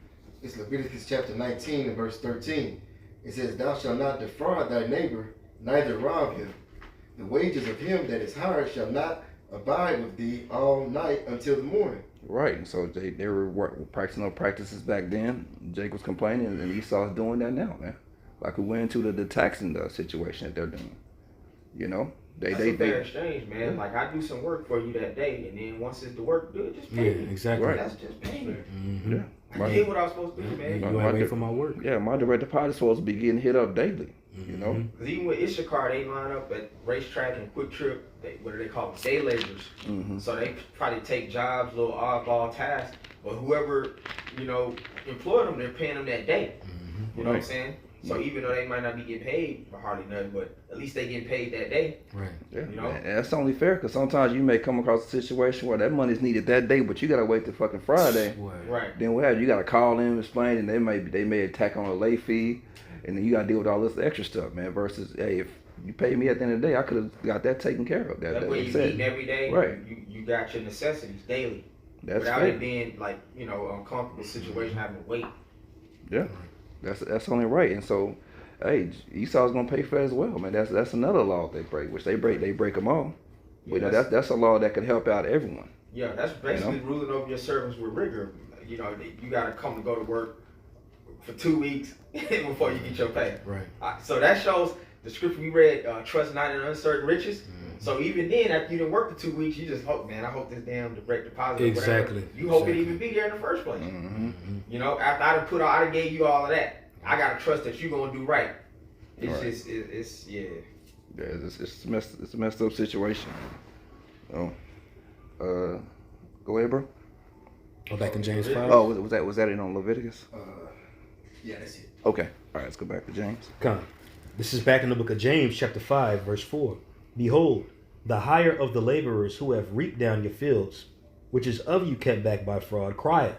It's Leviticus chapter 19 and verse 13. It says, "Thou shalt not defraud thy neighbor, neither rob him. The wages of him that is hired shall not abide with thee all night until the morning." Right. And so they were practicing those practices back then. Jake was complaining, and Esau's doing that now, man. Like we went into the taxing situation that they're doing. That's a fair exchange, man. Like I do some work for you that day, and then once it's the work good, just pay me. exactly. Right. That's just payment. Mm-hmm. Yeah. I did what I was supposed to do, You man. ain't wait for my work. Yeah, my direct deposit supposed to be getting hit up daily. Because even with Issachar, they line up at racetrack and Quick Trip. What do they call them? Day laborers. So they probably take jobs, little oddball tasks. But whoever, employed them, they're paying them that day. You know what I'm saying? So even though they might not be getting paid for hardly nothing, but at least they getting paid that day. Right. Yeah, You know? and that's only fair because sometimes you may come across a situation where that money's needed that day, but you gotta wait till fucking Friday. Right. Then what happens? You gotta call them, explain, and they may attack on a late fee, and then you gotta deal with all this extra stuff, man. Versus, hey, if you pay me at the end of the day, I could have got that taken care of. That way That's you it. eating every day. Right. You got your necessities daily. That's without fair. it being like, uncomfortable situation having to wait. Yeah, that's only right. And so, hey, Esau's gonna pay for that as well, man. That's another law they break, which they break them all. But Yeah, that's a law that could help out everyone. Yeah, that's basically ruling over your servants with rigor. You got to come to go to work for 2 weeks before you get your pay. Right. So that shows the scripture we read, trust not in uncertain riches. So even then, after you didn't work for 2 weeks, you just hope, man, I hope this damn direct deposit. Exactly. Whatever, you hope it even be there in the first place. After I done gave you all of that, I got to trust that you're going to do right. It's Right. just, it's Yeah, it's a messed up situation. Oh, go ahead, bro. Go back in James 5. Oh, was that it on Leviticus? Yeah, that's it. Okay, all right, let's go back to James. Come. This is back in the book of James, chapter 5, verse 4. Behold, the hire of the laborers who have reaped down your fields, which is of you kept back by fraud, crieth.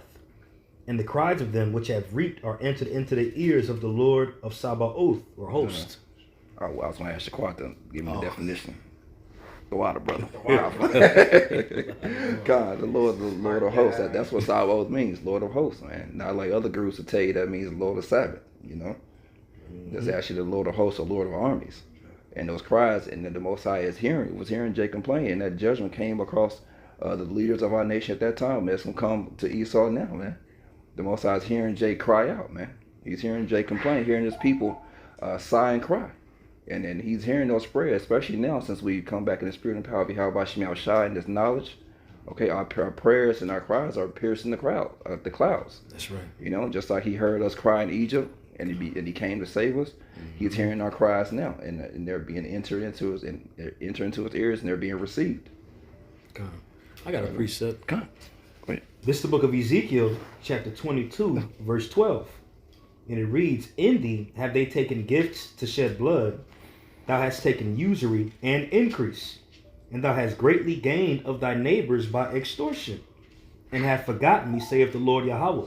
And the cries of them which have reaped are entered into the ears of the Lord of Sabaoth, or host. Oh, well, I was going to ask Shaquat to give me the definition. The water, brother. God, the Lord of hosts. That's what Sabaoth means, Lord of hosts, man. Not like other groups will tell you that means Lord of Sabbath, you know. That's actually the Lord of hosts or Lord of armies. And those cries, and then the Most High was hearing Jake complain, and that judgment came across the leaders of our nation at that time. That's going to come to Esau now, man. The Most High is hearing Jake cry out, man. He's hearing Jake complain, hearing his people sigh and cry. And then he's hearing those prayers, especially now since we come back in the spirit and power of Yahweh Shema Shai and this knowledge. Okay, our prayers and our cries are piercing the clouds. That's right. You know, just like he heard us cry in Egypt, and he came to save us. He's hearing our cries now, and they're being entered into his ears, and they're being received. God. I got a precept. God. Wait. This is the book of Ezekiel, chapter 22, verse 12. And it reads, In thee have they taken gifts to shed blood. Thou hast taken usury and increase. And thou hast greatly gained of thy neighbors by extortion. And have forgotten me, saith the Lord Yahweh.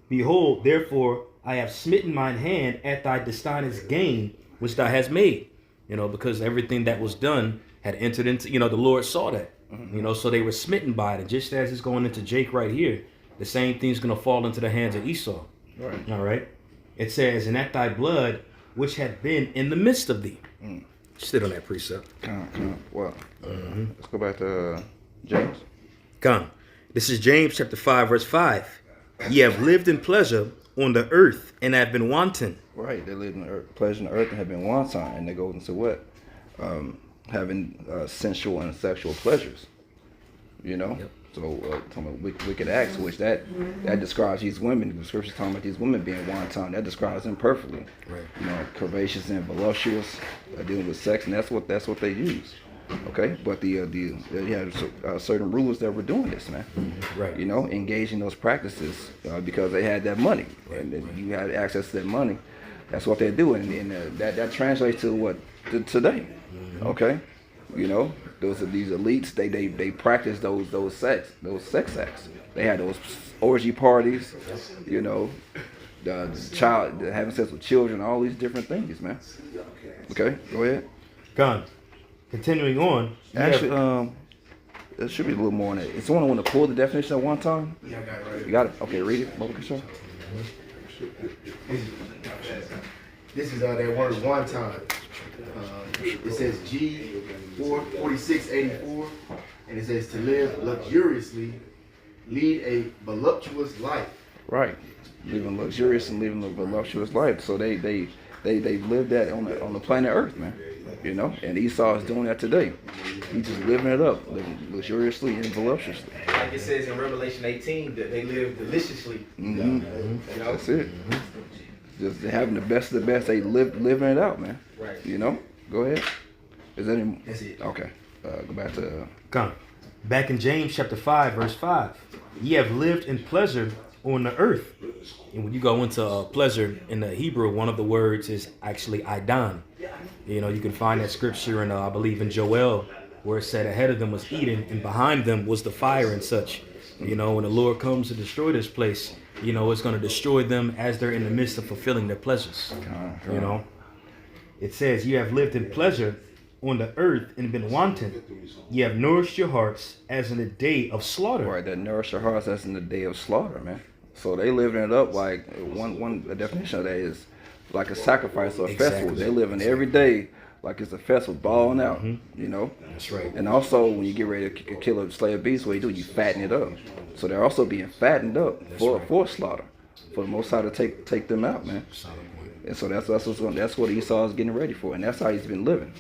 Behold, therefore, I have smitten mine hand at thy dishonest gain, which thou hast made. You know, because everything that was done had entered into, you know, the Lord saw that. You know, so they were smitten by it. And just as it's going into Jake right here, the same thing's going to fall into the hands of Esau. Right. All right. It says, and at thy blood, which had been in the midst of thee. Sit on that precept. Come on. Well, let's go back to James. Come. This is James chapter 5, verse 5. Ye have lived in pleasure on the earth and have been wanton. Right. They lived in pleasure on the earth and have been wanton. And they go into what? Having sensual and sexual pleasures. You know? Yep. So, talking about wicked acts, which that describes these women. The scripture's talking about these women being wanton. That describes them perfectly. Right. You know, curvaceous and voluptuous, dealing with sex, and that's what they use. Okay, but they had certain rulers that were doing this, man. Right. You know, engaging those practices because they had that money, and you had access to that money. That's what they're doing, and that translates to what today. Okay, you know. These elites, they practice those sex acts. They had those orgy parties, you know, the having sex with children, all these different things, man. Okay, go ahead. Gone. Continuing on. Actually, there should be a little more on it. If someone want to pull the definition at one time, Yeah, I got it right. you got it. Okay, read it. Mother Control. This is that word one time. It says G4684, and it says to live luxuriously, lead a voluptuous life. Right, living luxurious and living a voluptuous life. So they lived that on the planet Earth, man. You know, and Esau is doing that today. He's just living it up, living luxuriously and voluptuously. Like it says in Revelation 18 that they live deliciously. You know? That's it. Just having the best of the best. They living it out, man. Right. You know. Go ahead. Is that any? That's it. Okay. Go back to. Come. Back in James chapter 5, verse 5. Ye have lived in pleasure on the earth. And when you go into pleasure in the Hebrew, one of the words is actually Idan. You know, you can find that scripture in, I believe, in Joel, where it said ahead of them was Eden and behind them was the fire and such. You know, when the Lord comes to destroy this place, you know, it's going to destroy them as they're in the midst of fulfilling their pleasures. You know, it says, you have lived in pleasure on the earth and been wanton. Ye have nourished your hearts as in the day of slaughter. Right, that nourish your hearts as in the day of slaughter, man. So they living it up like one definition of that is like a sacrifice or a festival. They living every day like it's a festival, balling out, you know? That's right. And also, when you get ready to kill a slay a beast, what you do, you fatten it up. So they're also being fattened up for slaughter, for the Most High to take them out, man. And so that's what Esau is getting ready for, and that's how he's been living.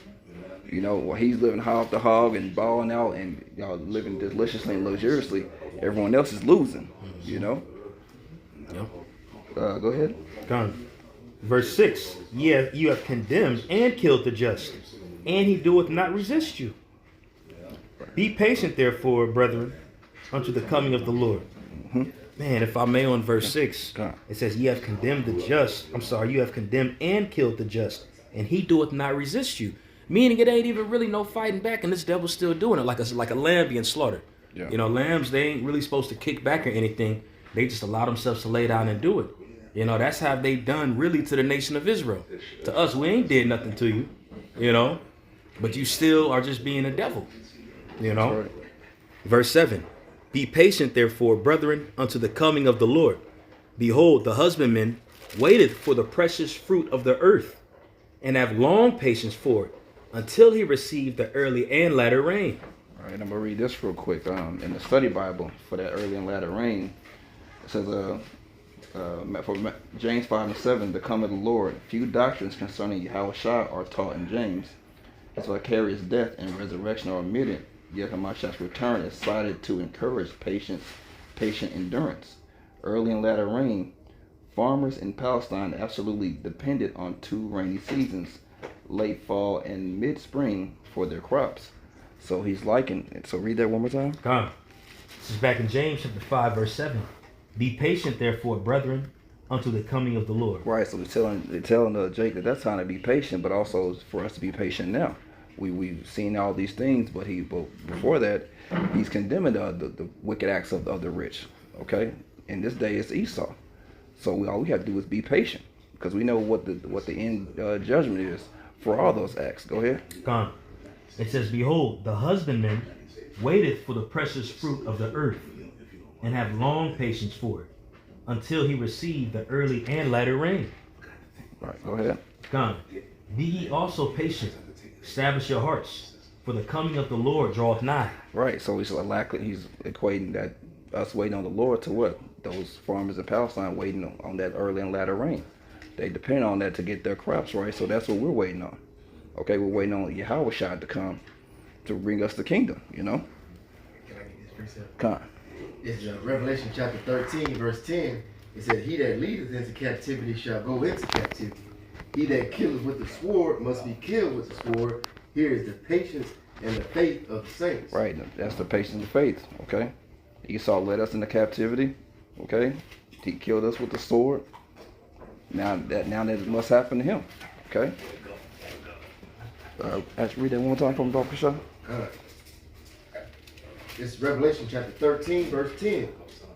You know, while he's living hog to hog and balling out, and y'all living deliciously and luxuriously, everyone else is losing. You know. Yep. Go ahead. Gone. Verse 6, you have condemned and killed the just, and he doeth not resist you. Be patient, therefore, brethren, unto the coming of the Lord. Man, if I may, on verse 6, it says, you have condemned and killed the just, and he doeth not resist you. Meaning it ain't even really no fighting back, and this devil's still doing it like a lamb being slaughtered. Yeah. You know, lambs, they ain't really supposed to kick back or anything. They just allow themselves to lay down and do it. You know, that's how they done really to the nation of Israel. To us, we ain't did nothing to you, you know, but you still are just being a devil, you know. Right. Verse 7, be patient, therefore, brethren, unto the coming of the Lord. Behold, the husbandman waiteth for the precious fruit of the earth, and have long patience for it, until he receive the early and latter rain. All right, I'm gonna read this real quick. In the study Bible for that early and latter rain, it says, for James 5:7, the coming of the Lord. Few doctrines concerning Yahushua are taught in James. His vicarious death and resurrection are omitted. Yet Hamashiach's return is cited to encourage patient endurance. Early and latter rain. Farmers in Palestine absolutely depended on 2 rainy seasons, late fall and mid-spring, for their crops. So he's likened it. So read that one more time. Come. This is back in James chapter 5, verse 7. Be patient, therefore, brethren, unto the coming of the Lord. Right. So they're telling Jake that that's time to be patient, but also for us to be patient now. We've seen all these things, but before that, he's condemning the wicked acts of the rich. Okay. In this day, it's Esau. So all we have to do is be patient, because we know what the end judgment is for all those acts. Go ahead. Come. It says, behold, the husbandman waiteth for the precious fruit of the earth, and have long patience for it, until he receive the early and latter rain. Right. Go ahead. Come. Be ye also patient. Establish your hearts, for the coming of the Lord draweth nigh. Right. So he's equating that us waiting on the Lord to what? Those farmers in Palestine waiting on that early and latter rain. They depend on that to get their crops right. So that's what we're waiting on. Okay, we're waiting on Yahushua to come to bring us the kingdom, you know? Can I get this precept? Come. It's Revelation chapter 13, verse 10. It said, he that leadeth into captivity shall go into captivity. He that killeth with the sword must be killed with the sword. Here is the patience and the faith of the saints. Right, that's the patience and faith, okay? Esau led us into captivity, okay? He killed us with the sword. Now that it must happen to him, okay? Read that one more time from Dr. Shaw. It's Revelation chapter 13, verse 10.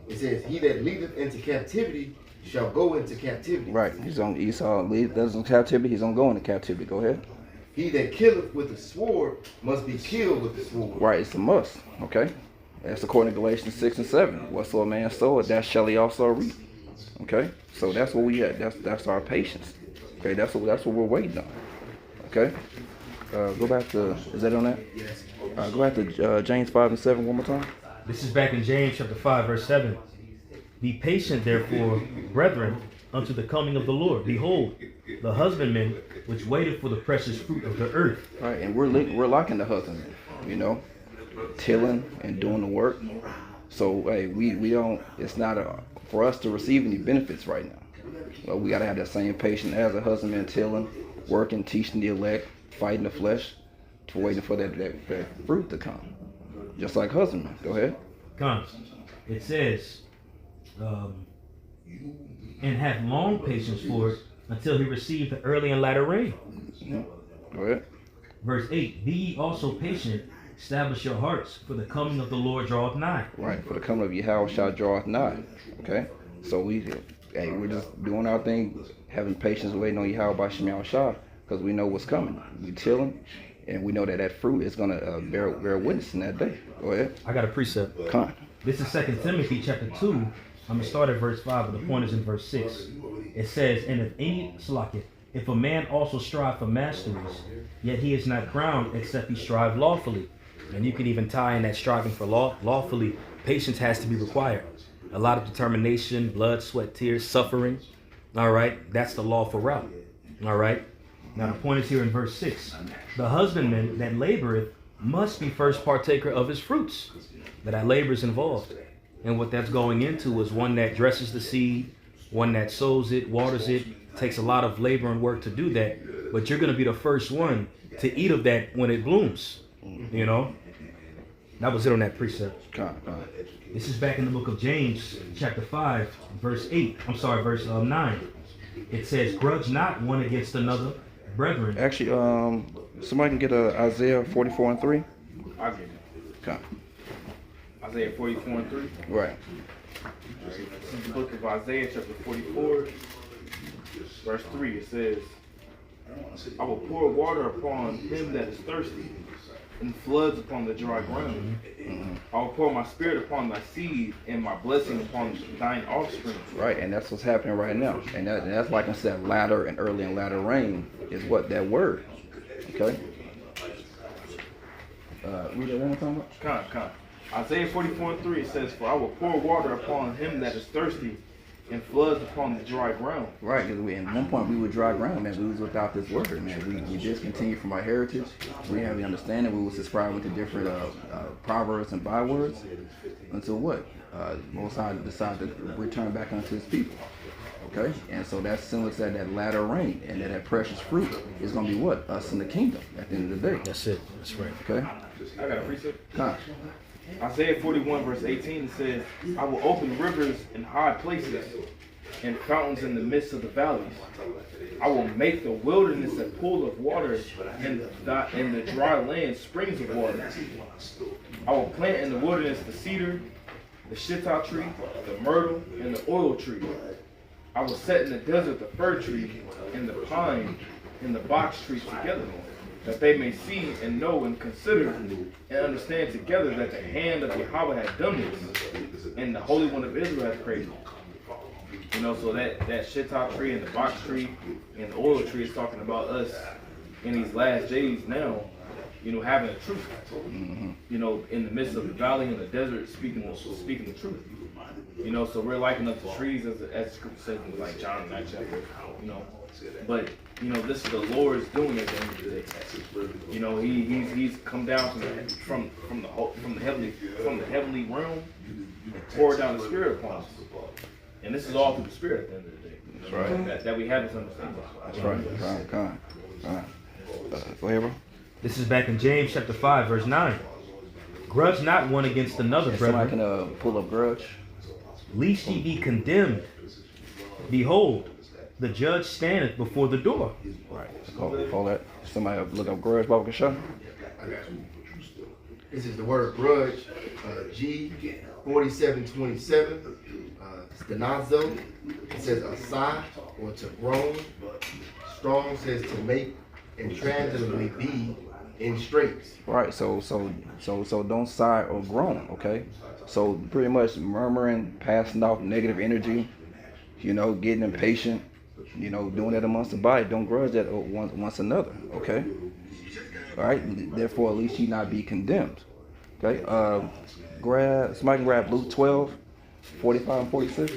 It says, he that leadeth into captivity shall go into captivity. Right, Esau leads us into captivity, he's gonna go into captivity. Go ahead. He that killeth with the sword must be killed with the sword. Right, it's a must, okay? That's according to Galatians 6 and 7. Whatsoever a man soweth, that shall he also reap. Okay? So that's what we at. That's our patience. Okay, that's what we're waiting on. Okay? Go back to, is that on that? Yes. Go back to James 5 and 7 one more time. This is back in James chapter 5, verse 7. Be patient, therefore, brethren, unto the coming of the Lord. Behold, the husbandman which waited for the precious fruit of the earth. All right, and we're locking the husbandman, you know, tilling and doing the work. So hey, we don't. It's not for us to receive any benefits right now. Well, we gotta have that same patience as a husbandman, tilling, working, teaching the elect, fighting the flesh, to waiting for that fruit to come. Just like husbandman. Go ahead. Comes. It says, and have long patience for it, until he receive the early and latter rain. Yeah. Go ahead. Verse 8, be ye also patient, establish your hearts, for the coming of the Lord draweth nigh. Right, for the coming of Yahushua draweth nigh. Okay? So we're just doing our thing, having patience, waiting on Yahushua, because we know what's coming. We chilling, and we know that fruit is going to bear witness in that day. Go ahead. I got a precept. Come on. This is 2 Timothy chapter 2. I'm going to start at verse 5, but the point is in verse 6. It says, and if a man also strive for masteries, yet he is not crowned except he strive lawfully. And you can even tie in that striving for lawfully, patience has to be required. A lot of determination, blood, sweat, tears, suffering. All right, that's the lawful route. All right. Now the point is here in verse 6. The husbandman that laboreth must be first partaker of his fruits. That labor is involved. And what that's going into is one that dresses the seed, one that sows it, waters it. Takes a lot of labor and work to do that. But you're going to be the first one to eat of that when it blooms. You know? That was it on that precept. This is back in the book of James, chapter 5, verse 9. It says, grudge not one against another, brethren. Actually, somebody can get Isaiah 44 and 3. I'll get it. Okay. Isaiah 44 and 3. Right. This is the book of Isaiah, chapter 44, verse 3. It says, I will pour water upon him that is thirsty, and floods upon the dry ground. I will pour my spirit upon thy seed, and my blessing upon thine offspring. Right, and that's what's happening right now. And that's like I said, latter and early and latter rain is what that word. Okay? Read that one time. Con. Isaiah 44 and 3, it says, For I will pour water upon him that is thirsty, and floods upon the dry ground. Right, because at one point we were dry ground, man. We was without this word, man. We discontinued from our heritage. We have the understanding. We were subscribing to different proverbs and bywords until what? Most High decided to return back unto his people. Okay? And so that's similar to that latter rain, and that precious fruit is going to be what? Us in the kingdom at the end of the day. That's it. That's right. Okay? I got a precept. Come. Isaiah 41 verse 18, it says, I will open rivers in high places and fountains in the midst of the valleys. I will make the wilderness a pool of water and the dry land springs of water. I will plant in the wilderness the cedar, the shittah tree, the myrtle, and the oil tree. I will set in the desert the fir tree and the pine and the box tree together, that they may see and know and consider and understand together that the hand of Yahweh had done this, and the Holy One of Israel hath created it. You know, so that shittah tree and the box tree and the oil tree is talking about us in these last days now, you know, having the truth. You know, in the midst of the valley and the desert, speaking the truth. You know, so we're liking up the trees as scripture says in like John 9 chapter, you know. But you know, this is the Lord's doing at the end of the day. You know, he's come down from the heavenly realm and poured down the Spirit upon us. And this is all through the Spirit at the end of the day. That's right. That we have this understanding. That's right. Come. Go ahead, bro. This is back in James chapter 5, verse 9. Grudge not one against another, If somebody brethren, can pull up grudge. lest ye be condemned. Behold, the judge standeth before the door. Right. Hold that. Somebody look up grudge, Baba Kasha. I got you. This is the word grudge, G 4727. Stenazo. It says aside or to groan. Strong says to make and transitively be in straits. Right. So don't sigh or groan. Okay. So pretty much murmuring, passing off negative energy. You know, getting impatient. You know, doing that amongst the body. Don't grudge that once another. Okay. All right. Therefore, at least ye not be condemned. Okay. Somebody can grab Luke 12, 45 and 46.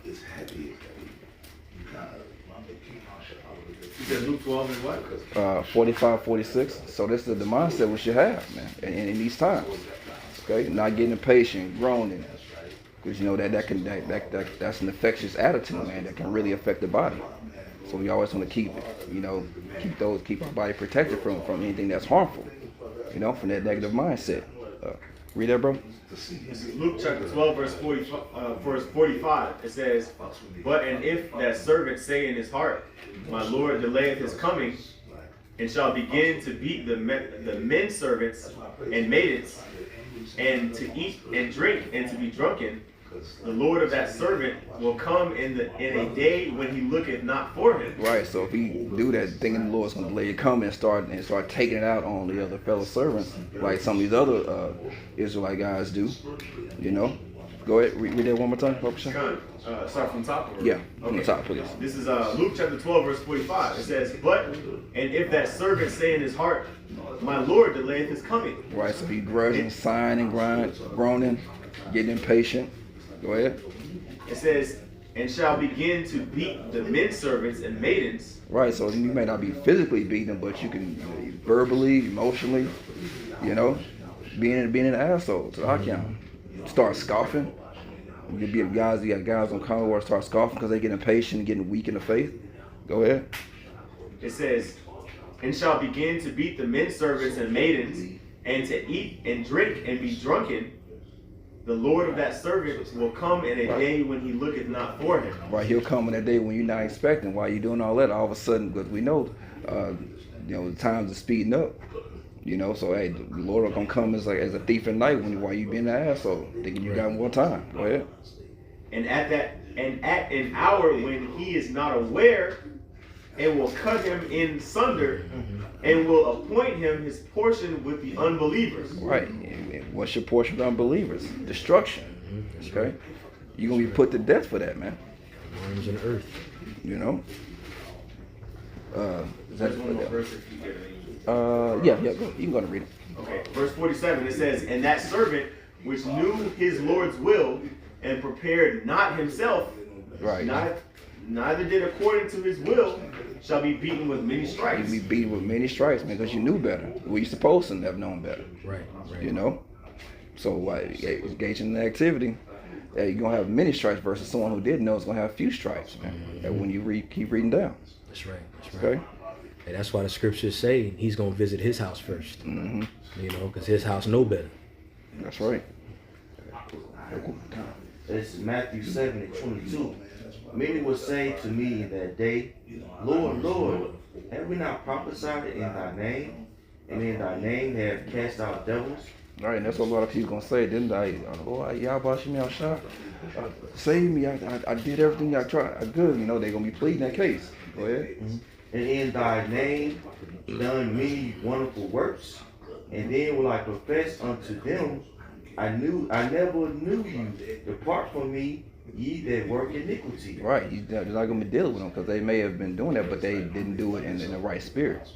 You said Luke 12 and what? 45, 46. So this is the mindset we should have, man, in these times. Okay, not getting impatient, groaning, because you know that's an infectious attitude, man, that can really affect the body. So we always want to keep our body protected from anything that's harmful, you know, from that negative mindset. Read that, bro. Luke chapter 12, verse 45. It says, But and if that servant say in his heart, My Lord delayeth his coming, and shall begin to beat the men servants and maidens, and to eat and drink and to be drunken, the Lord of that servant will come in a day when he looketh not for him. Right. So if he do that, thinking the Lord's going to delay it coming and start taking it out on the other fellow servants, like some of these other Israelite guys do, you know. Go ahead, read that one more time. Start from the top. Yeah, from the top, please. This is Luke chapter 12, verse 45. It says, But and if that servant say in his heart, My Lord delayeth his coming. Right. So he grudging, sighing and groaning, getting impatient. Go ahead. It says, and shall begin to beat the men servants and maidens. Right, so you may not be physically beating them, but you can verbally, emotionally, you know, being an asshole to the account. Start scoffing. You got guys on common where start scoffing because they get impatient and getting weak in the faith. Go ahead. It says, and shall begin to beat the men servants and maidens, and to eat and drink and be drunken, the Lord of that servant will come in a day when he looketh not for him. Right, he'll come in that day when you're not expecting. While you're doing all that, all of a sudden, because we know, the times are speeding up. So hey, the Lord is gonna come as a thief at night while you being an asshole, thinking you got more time. Go ahead. And at an hour when he is not aware, and will cut him in sunder, and will appoint him his portion with the unbelievers. Right. What's your portion with unbelievers? Destruction. Okay. You're gonna be put to death for that, man. Worms in earth. Is that one more verse if you get it? Yeah, go. You can go and read it. Okay, verse 47, it says, and that servant which knew his Lord's will and prepared not himself, Right. neither did according to his will, shall be beaten with many stripes. You be beaten with many stripes, man, because you knew better. Well, you supposed to have known better. Right. So engaging in the activity, you're gonna have many stripes versus someone who didn't know is gonna have a few stripes, man. And when you keep reading down. That's right. Okay. And that's why the scriptures say he's gonna visit his house first. Because his house know better. That's right. It's Matthew 7:22. Many will say to me in that day, Lord, Lord, have we not prophesied in thy name? And in thy name have cast out devils? All right, and that's what a lot of people gonna say, didn't they? Save me! I did everything I tried. I good, they're gonna be pleading that case. Go ahead. And in thy name done many wonderful works. And then will I profess unto them, I never knew you. Depart from me, ye that work iniquity. Right, you're not gonna be dealing with them because they may have been doing that, but they didn't do it in the right spirit.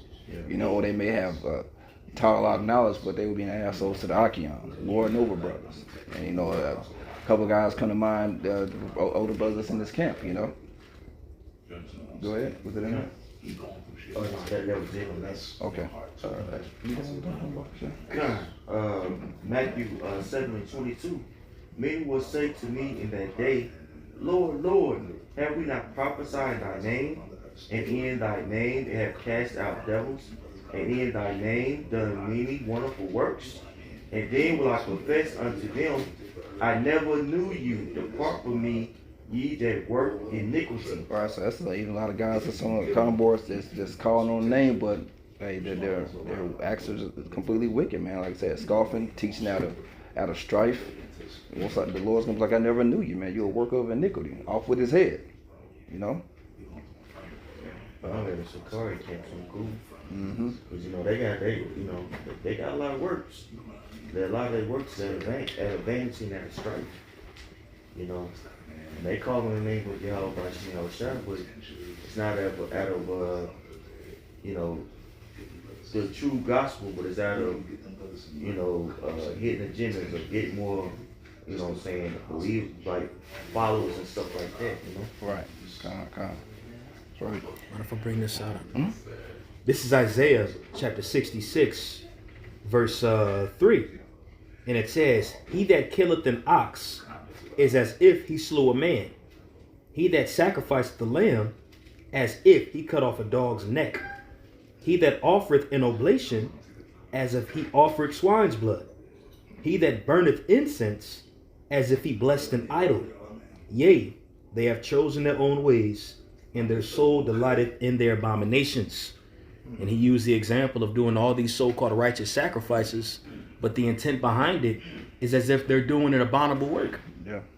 Or they may have taught a lot of knowledge, but they would be an asshole to the Achaeon, Lord and over brothers. And a couple of guys come to mind, older brothers in this camp. Go ahead. Was it in there? Oh, that was it on that. Okay. Matthew 7:22. Many will say to me in that day, Lord, Lord, have we not prophesied in thy name? And in thy name have cast out devils? And in thy name done many wonderful works? And then will I confess unto them, I never knew you. Depart from me, ye that work iniquity. All right, so that's even a lot of guys that's on the comm boards that's just calling on the name, but hey, their acts are completely wicked, man. Like I said, scoffing, teaching out of strife. The Lord's gonna be like, I never knew you, man. You're a worker of iniquity. Off with his head, I know the Sakari camps some cool. Because they got a lot of works. A lot of their works at advancing that strife. And they call on the name of Yahweh Shah, but it's not out of the true gospel, but it's out of hidden agendas of getting more, believe like followers and stuff like that. Right. Kind. That's right. What if I bring this out? This is Isaiah chapter 66, verse 3. And it says, he that killeth an ox is as if he slew a man. He that sacrificeth the lamb, as if he cut off a dog's neck. He that offereth an oblation, as if he offered swine's blood. He that burneth incense, as if he blessed an idol. Yea, they have chosen their own ways, and their soul delighteth in their abominations. And he used the example of doing all these so-called righteous sacrifices, but the intent behind it is as if they're doing an abominable work.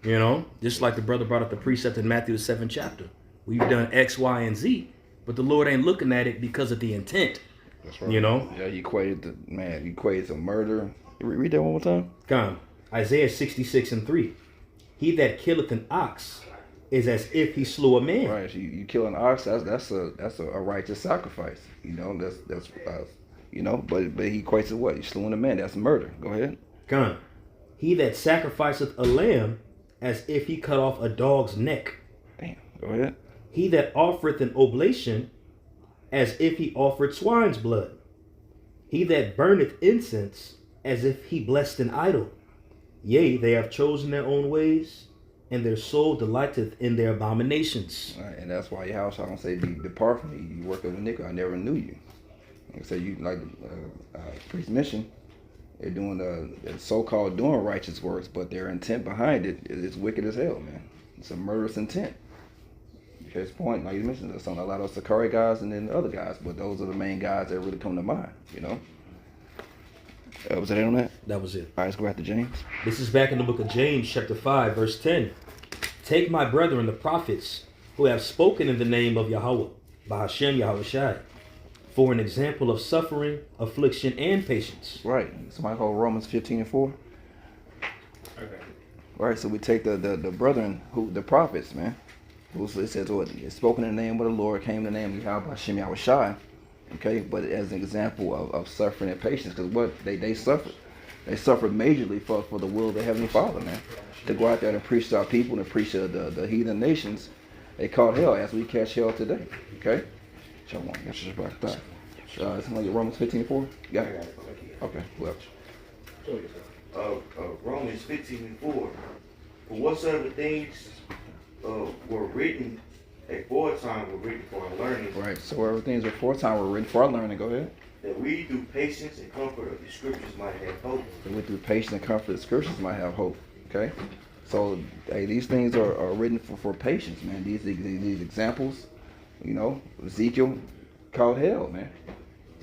Yeah. Just like the brother brought up the precept in Matthew the 7th chapter. We've done X, Y, and Z, but the Lord ain't looking at it because of the intent. That's right. Yeah, he equated to murder. Read that one more time. Come. Isaiah 66:3. He that killeth an ox is as if he slew a man. Right. So you kill an ox, that's a righteous sacrifice. But he equates it what? He slew a man. That's murder. Go ahead. Come. He that sacrificeth a lamb as if he cut off a dog's neck. Damn. Go ahead. He that offereth an oblation as if he offered swine's blood. He that burneth incense as if he blessed an idol. Yea, they have chosen their own ways, and their soul delighteth in their abominations. Right, and that's why your house, I don't say, depart from me, you work of iniquity. I never knew you. Like I say, you like priest mentioned, They're doing the so-called doing righteous works, but their intent behind it is wicked as hell, man. It's a murderous intent. His point, like you mentioned, there's a lot of Sakari guys and then the other guys, but those are the main guys that really come to mind, you know. Was that it on that? That was it. All right, let's go back to James. This is back in the book of James, chapter 5, verse 10. Take my brethren, the prophets, who have spoken in the name of Yahweh, by Hashem Yahushai, for an example of suffering, affliction, and patience. Right. Somebody called Romans 15:4. Okay. All right, so we take the brethren, the prophets, man. It says what? It's spoken in the name of the Lord, came in the name of Yahweh, Hashem Yahushai. Okay, but as an example of suffering and patience, because what they suffered. They suffered majorly for the will of the Heavenly Father, man. To go out there and preach to our people and preach to the heathen nations, they caught hell as we catch hell today. Okay? Somebody get Romans 15:4? Got it? Okay, well. Romans 15:4. For whatsoever things were written aforetime were written for our learning. Right, so whatever things aforetime were written for our learning, go ahead. That we through patience and comfort of the scriptures might have hope. That we through patience and comfort of the scriptures might have hope. Okay? So hey, these things are written for patience, man. These examples, you know, Ezekiel called hell, man.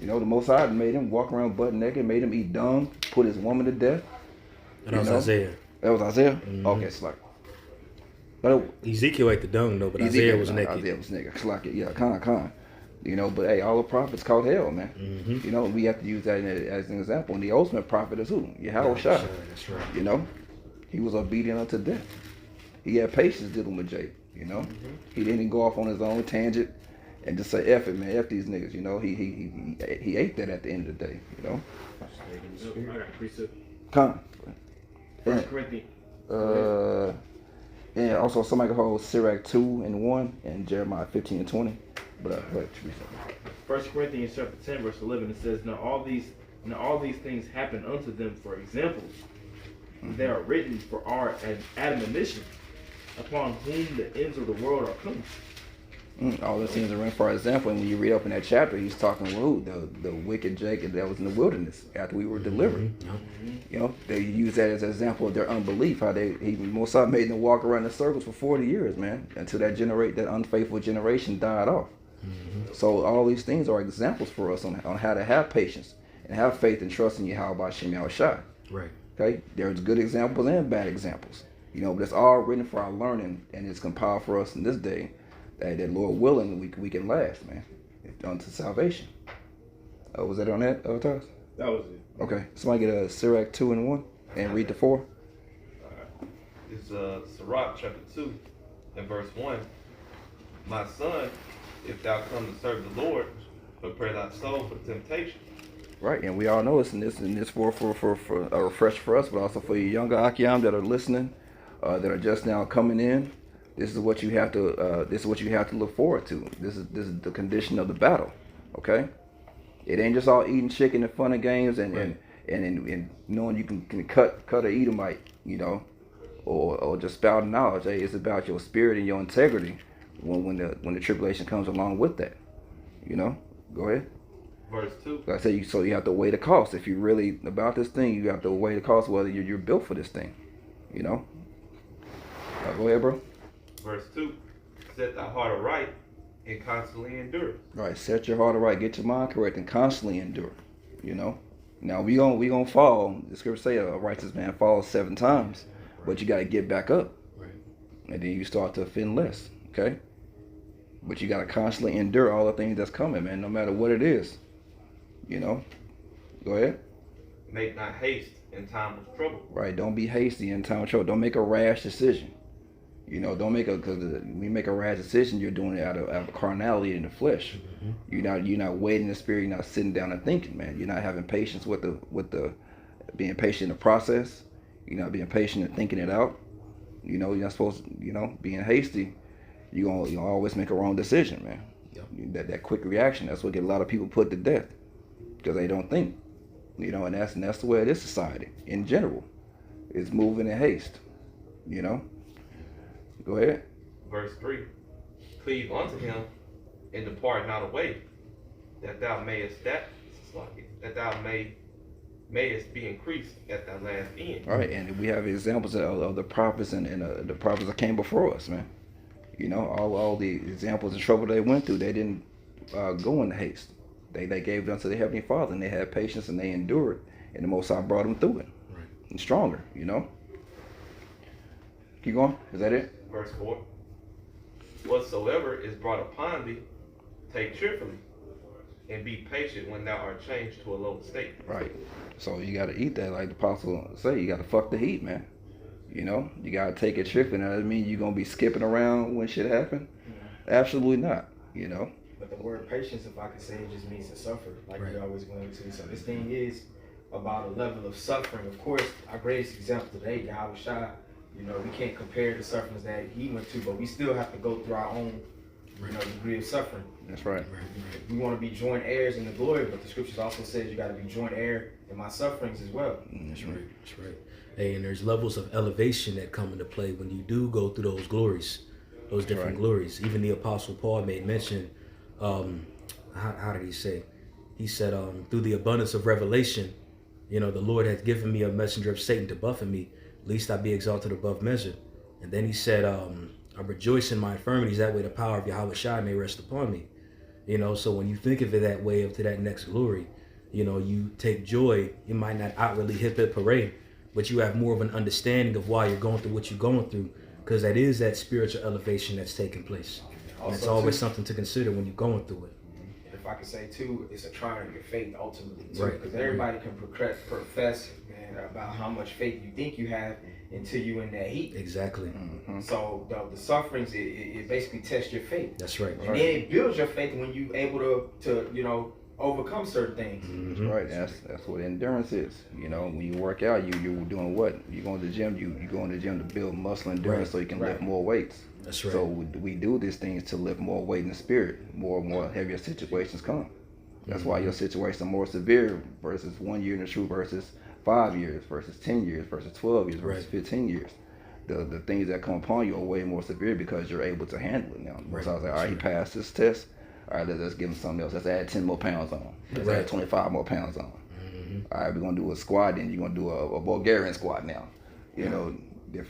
You know, the Most High made him walk around butt naked, made him eat dung, put his woman to death. That was Isaiah. That was Isaiah? Mm-hmm. Okay, it's like. But Ezekiel ate the dung though, but Isaiah was naked. Isaiah was naked. It's like, yeah, con. You know, but hey, all the prophets called hell, man. Mm-hmm. You know, we have to use that as an example. And the ultimate prophet is who? Yahweh Shai. That's right. You know, he was obedient unto death. He had patience dealing with Jacob. You know, he didn't go off on his own tangent and just say, F it, man, F these niggas. You know, he ate that at the end of the day. You know. I got precept. Con. 1 Corinthians. And also somebody can hold Sirach 2:1 and Jeremiah 15:20. But 1 Corinthians chapter 10, verse 11, it says, Now all these things happen unto them for examples. They are written for our admonition, upon whom the ends of the world are come. All the things are written for example, and when you read up in that chapter, he's talking about the wicked Jacob that was in the wilderness after we were delivered. You know, they use that as an example of their unbelief. How Mosai made them walk around in circles for 40 years, man, until that unfaithful generation died off. So all these things are examples for us on how to have patience and have faith and trust in Yahweh Hashem Yahushai. Right. Okay, there's good examples and bad examples. You know, but it's all written for our learning, and it's compiled for us in this day. That Lord willing, we can last, man, unto salvation. Was that on that, Taz? That was it. Okay, somebody get a Sirach 2:1 and read the 4. It's Sirach chapter 2 and verse 1. My son, if thou come to serve the Lord, prepare thy soul for temptation. Right, and we all know this, and this for a refresh for us, but also for you younger Akiam that are listening, that are just now coming in. This is what you have to look forward to. This is the condition of the battle. Okay, it ain't just all eating chicken and fun and games and knowing you can cut a Edomite, you know, or just spouting knowledge. Hey, it's about your spirit and your integrity when the tribulation comes along with that. You know, go ahead. Verse 2. Like I say, so you have to weigh the cost. If you're really about this thing, you have to weigh the cost whether you're built for this thing. You know. Go ahead, bro. Verse 2, set thy heart aright and constantly endure. Right, set your heart aright, get your mind correct, and constantly endure. You know. Now we gonna fall. The scripture say a righteous man falls 7 times, but you got to get back up. Right. And then you start to offend less. Okay. But you got to constantly endure all the things that's coming, man. No matter what it is. You know. Go ahead. Make not haste in time of trouble. Right. Don't be hasty in time of trouble. Don't make a rash decision. You know, because when you make a rash decision, you're doing it out of carnality in the flesh. Mm-hmm. You're not waiting in the spirit. You're not sitting down and thinking, man. You're not having patience with the being patient in the process. You're not being patient and thinking it out. You know, you're not supposed to, you know, being hasty. You always make a wrong decision, man. Yep. That quick reaction, that's what get a lot of people put to death because they don't think. You know, and that's the way it is society in general. It's moving in haste. You know. Go ahead. Verse 3. Cleave unto him and depart not away, that thou may mayest be increased at thy last end. All right, and we have examples of the prophets and the prophets that came before us, man. You know, all the examples of trouble they went through, they didn't go in haste. They gave it unto the Heavenly Father, and they had patience, and they endured, and the Most High brought them through it, Right. and stronger, you know. Keep going. Is that it? Verse 4. Whatsoever is brought upon thee, take cheerfully, and be patient when thou art changed to a low state. Right. So you got to eat that, like the apostle say. You got to fuck the heat, man. You know, you got to take it tripping. That doesn't mean you're gonna be skipping around when shit happen. Absolutely not. You know. But the word patience, if I could say, it just means to suffer, like Right. we always going to. So this thing is about a level of suffering. Of course, our greatest example today, Yahweh Shai, you know, we can't compare the sufferings that he went to, but we still have to go through our own, you know, degree of suffering. That's right. We want to be joint heirs in the glory, but the scriptures also says you got to be joint heir in my sufferings as well. That's right. That's right. Hey, and there's levels of elevation that come into play when you do go through those glories, those different right. glories. Even the Apostle Paul made mention, how did he say? He said, through the abundance of revelation, you know, the Lord hath given me a messenger of Satan to buffet me, lest I be exalted above measure. And then he said, I rejoice in my infirmities, that way the power of Yahweh Shai may rest upon me. You know, so when you think of it that way, up to that next glory, you know, you take joy. You might not outwardly hip hip hooray, but you have more of an understanding of why you're going through what you're going through, because that is that spiritual elevation that's taking place. And it's always something to consider when you're going through it. If I could say too, it's a trial of your faith ultimately too, Right. because everybody can profess, man, about how much faith you think you have until you in that heat. Exactly. Mm-hmm. So the sufferings, it basically tests your faith, That's right. and then it builds your faith when you able to you know overcome certain things. That's right. That's what endurance is. You know, when you work out, you're doing what? You go to the gym. You go in the gym to build muscle endurance, Right. so you can Right. lift more weights. That's right. So we do these things to lift more weight in the spirit. More and more heavier situations come. That's why your situations are more severe versus 1 year in the truth versus 5 years versus 10 years versus 12 years versus Right. 15 years. The things that come upon you are way more severe because you're able to handle it now. Right. So I was like, all right, he passed this test. All right, let's give him something else. Let's add 10 more pounds on. Let's Right. add 25 more pounds on. All right, we're gonna do a squat, then you're gonna do a Bulgarian squat now. You know,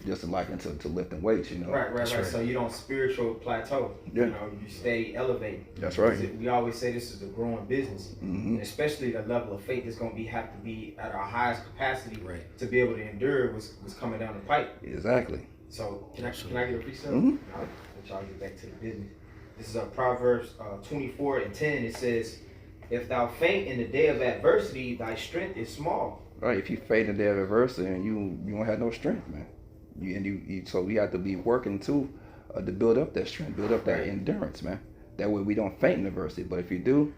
just liking to lifting weights. You know. Right. That's right. So you don't spiritual plateau. Yeah. You know, you stay elevated. That's right. Because we always say this is a growing business, Mm-hmm. and especially the level of faith is going to have to be at our highest capacity Right. to be able to endure what's coming down the pipe. Exactly. So can I get a precept? Mhm. I'll let y'all get back to the business. This is Proverbs 24:10. It says, "If thou faint in the day of adversity, thy strength is small." Right. If you fade in the day of adversity, and you won't have no strength, man. So we have to be working to build up that strength, build up that Right. endurance, man. That way we don't faint in adversity. But if you do,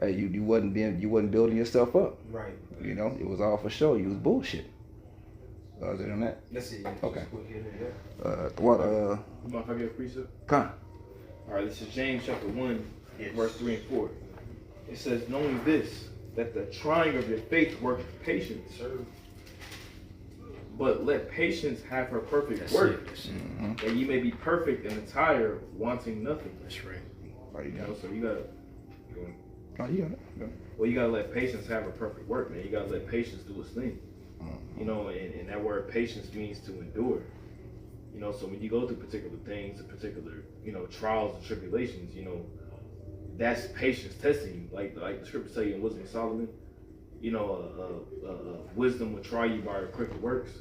you wasn't building yourself up. Right. You know, it was all for show. You was bullshit. Other than that, That's it. Okay. Just go ahead and, yeah. what You mind if I get a precept? Con. All right, this is James chapter 1, verse 3 and 4. It says, knowing this, that the trying of your faith worketh patience. But let patience have her perfect That's work, it. That's it. Mm-hmm. that ye may be perfect and entire, wanting nothing. That's right. Oh, you You got know, it. so you gotta, Oh, you got it. Yeah. well, you gotta let patience have her perfect work, man. You gotta let patience do its thing. You know, and that word patience means to endure. You know, so when you go through particular things, particular, you know, trials and tribulations, you know, that's patience testing you. Like the scriptures tell you in Wisdom of Solomon, you know, wisdom will try you by your crooked works.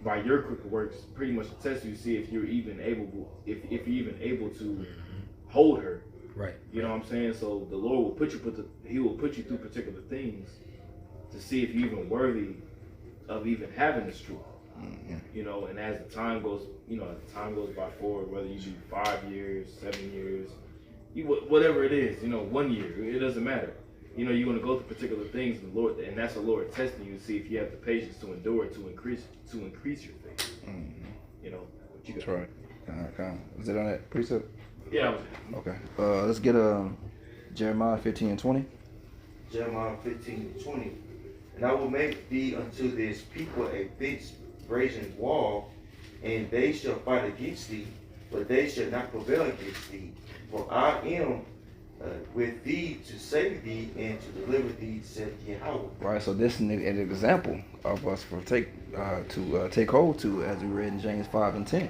By your crooked works, pretty much to test you, see if you're even able, if you're even able to hold her. Right. You know what I'm saying? So the Lord will He will put you through particular things to see if you're even worthy of even having this truth. You know, and as the time goes, you know, as the time goes by forward, whether you do 5 years, 7 years, whatever it is, you know, 1 year, it doesn't matter. You know, you're gonna go through particular things, and the Lord, and that's the Lord testing you to see if you have the patience to endure, to increase your faith. You know, what you That's got? right. Con. Is it on that precept? Yeah. Okay. Let's get Jeremiah 15:20. Jeremiah 15:20. And I will make thee unto this people a fixed brazen wall, and they shall fight against thee, but they shall not prevail against thee. For I am with thee to save thee and to deliver thee, said Yahweh. Right, so this is an example of us to take hold to, as we read in James 5 and 10.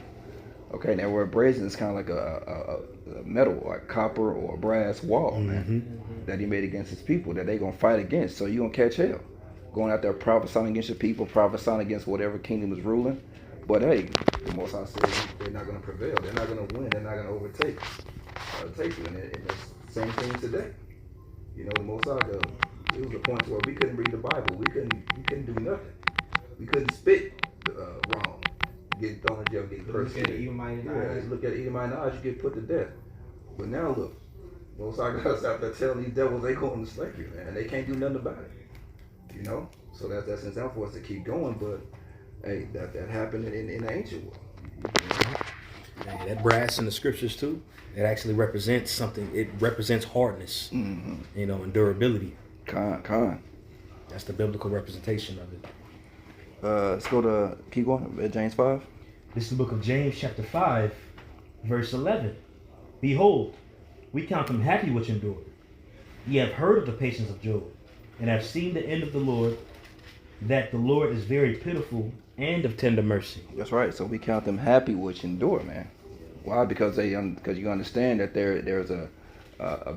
Okay, that word brazen is kind of like a metal, like copper or brass wall, man, that he made against his people, that they going to fight against. So you're going to catch hell. Going out there prophesying against your people, prophesying against whatever kingdom is ruling. But hey, the Most High says they're not going to prevail. They're not going to win. They're not going to overtake you. And it's the same thing today. You know, the Most High, it was a point where we couldn't read the Bible. We couldn't do nothing. We couldn't spit wrong. Get thrown in jail, get persecuted. Look at Edomite in the eyes, you get put to death. But now look, Most High got us out there telling these devils they going to slavery, man, and they can't do nothing about it. You know, so that's an example for us to keep going. But hey, that happened in the ancient world. Yeah, that brass in the scriptures too, it actually represents something. It represents hardness, you know, and durability. Con. That's the biblical representation of it. Let's go to, keep going, James 5. This is the book of James chapter 5, verse 11. Behold, we count them happy which endure. Ye have heard of the patience of Job, and have seen the end of the Lord, that the Lord is very pitiful and of tender mercy. That's right. So we count them happy which endure, man. Why? Because you understand that there's a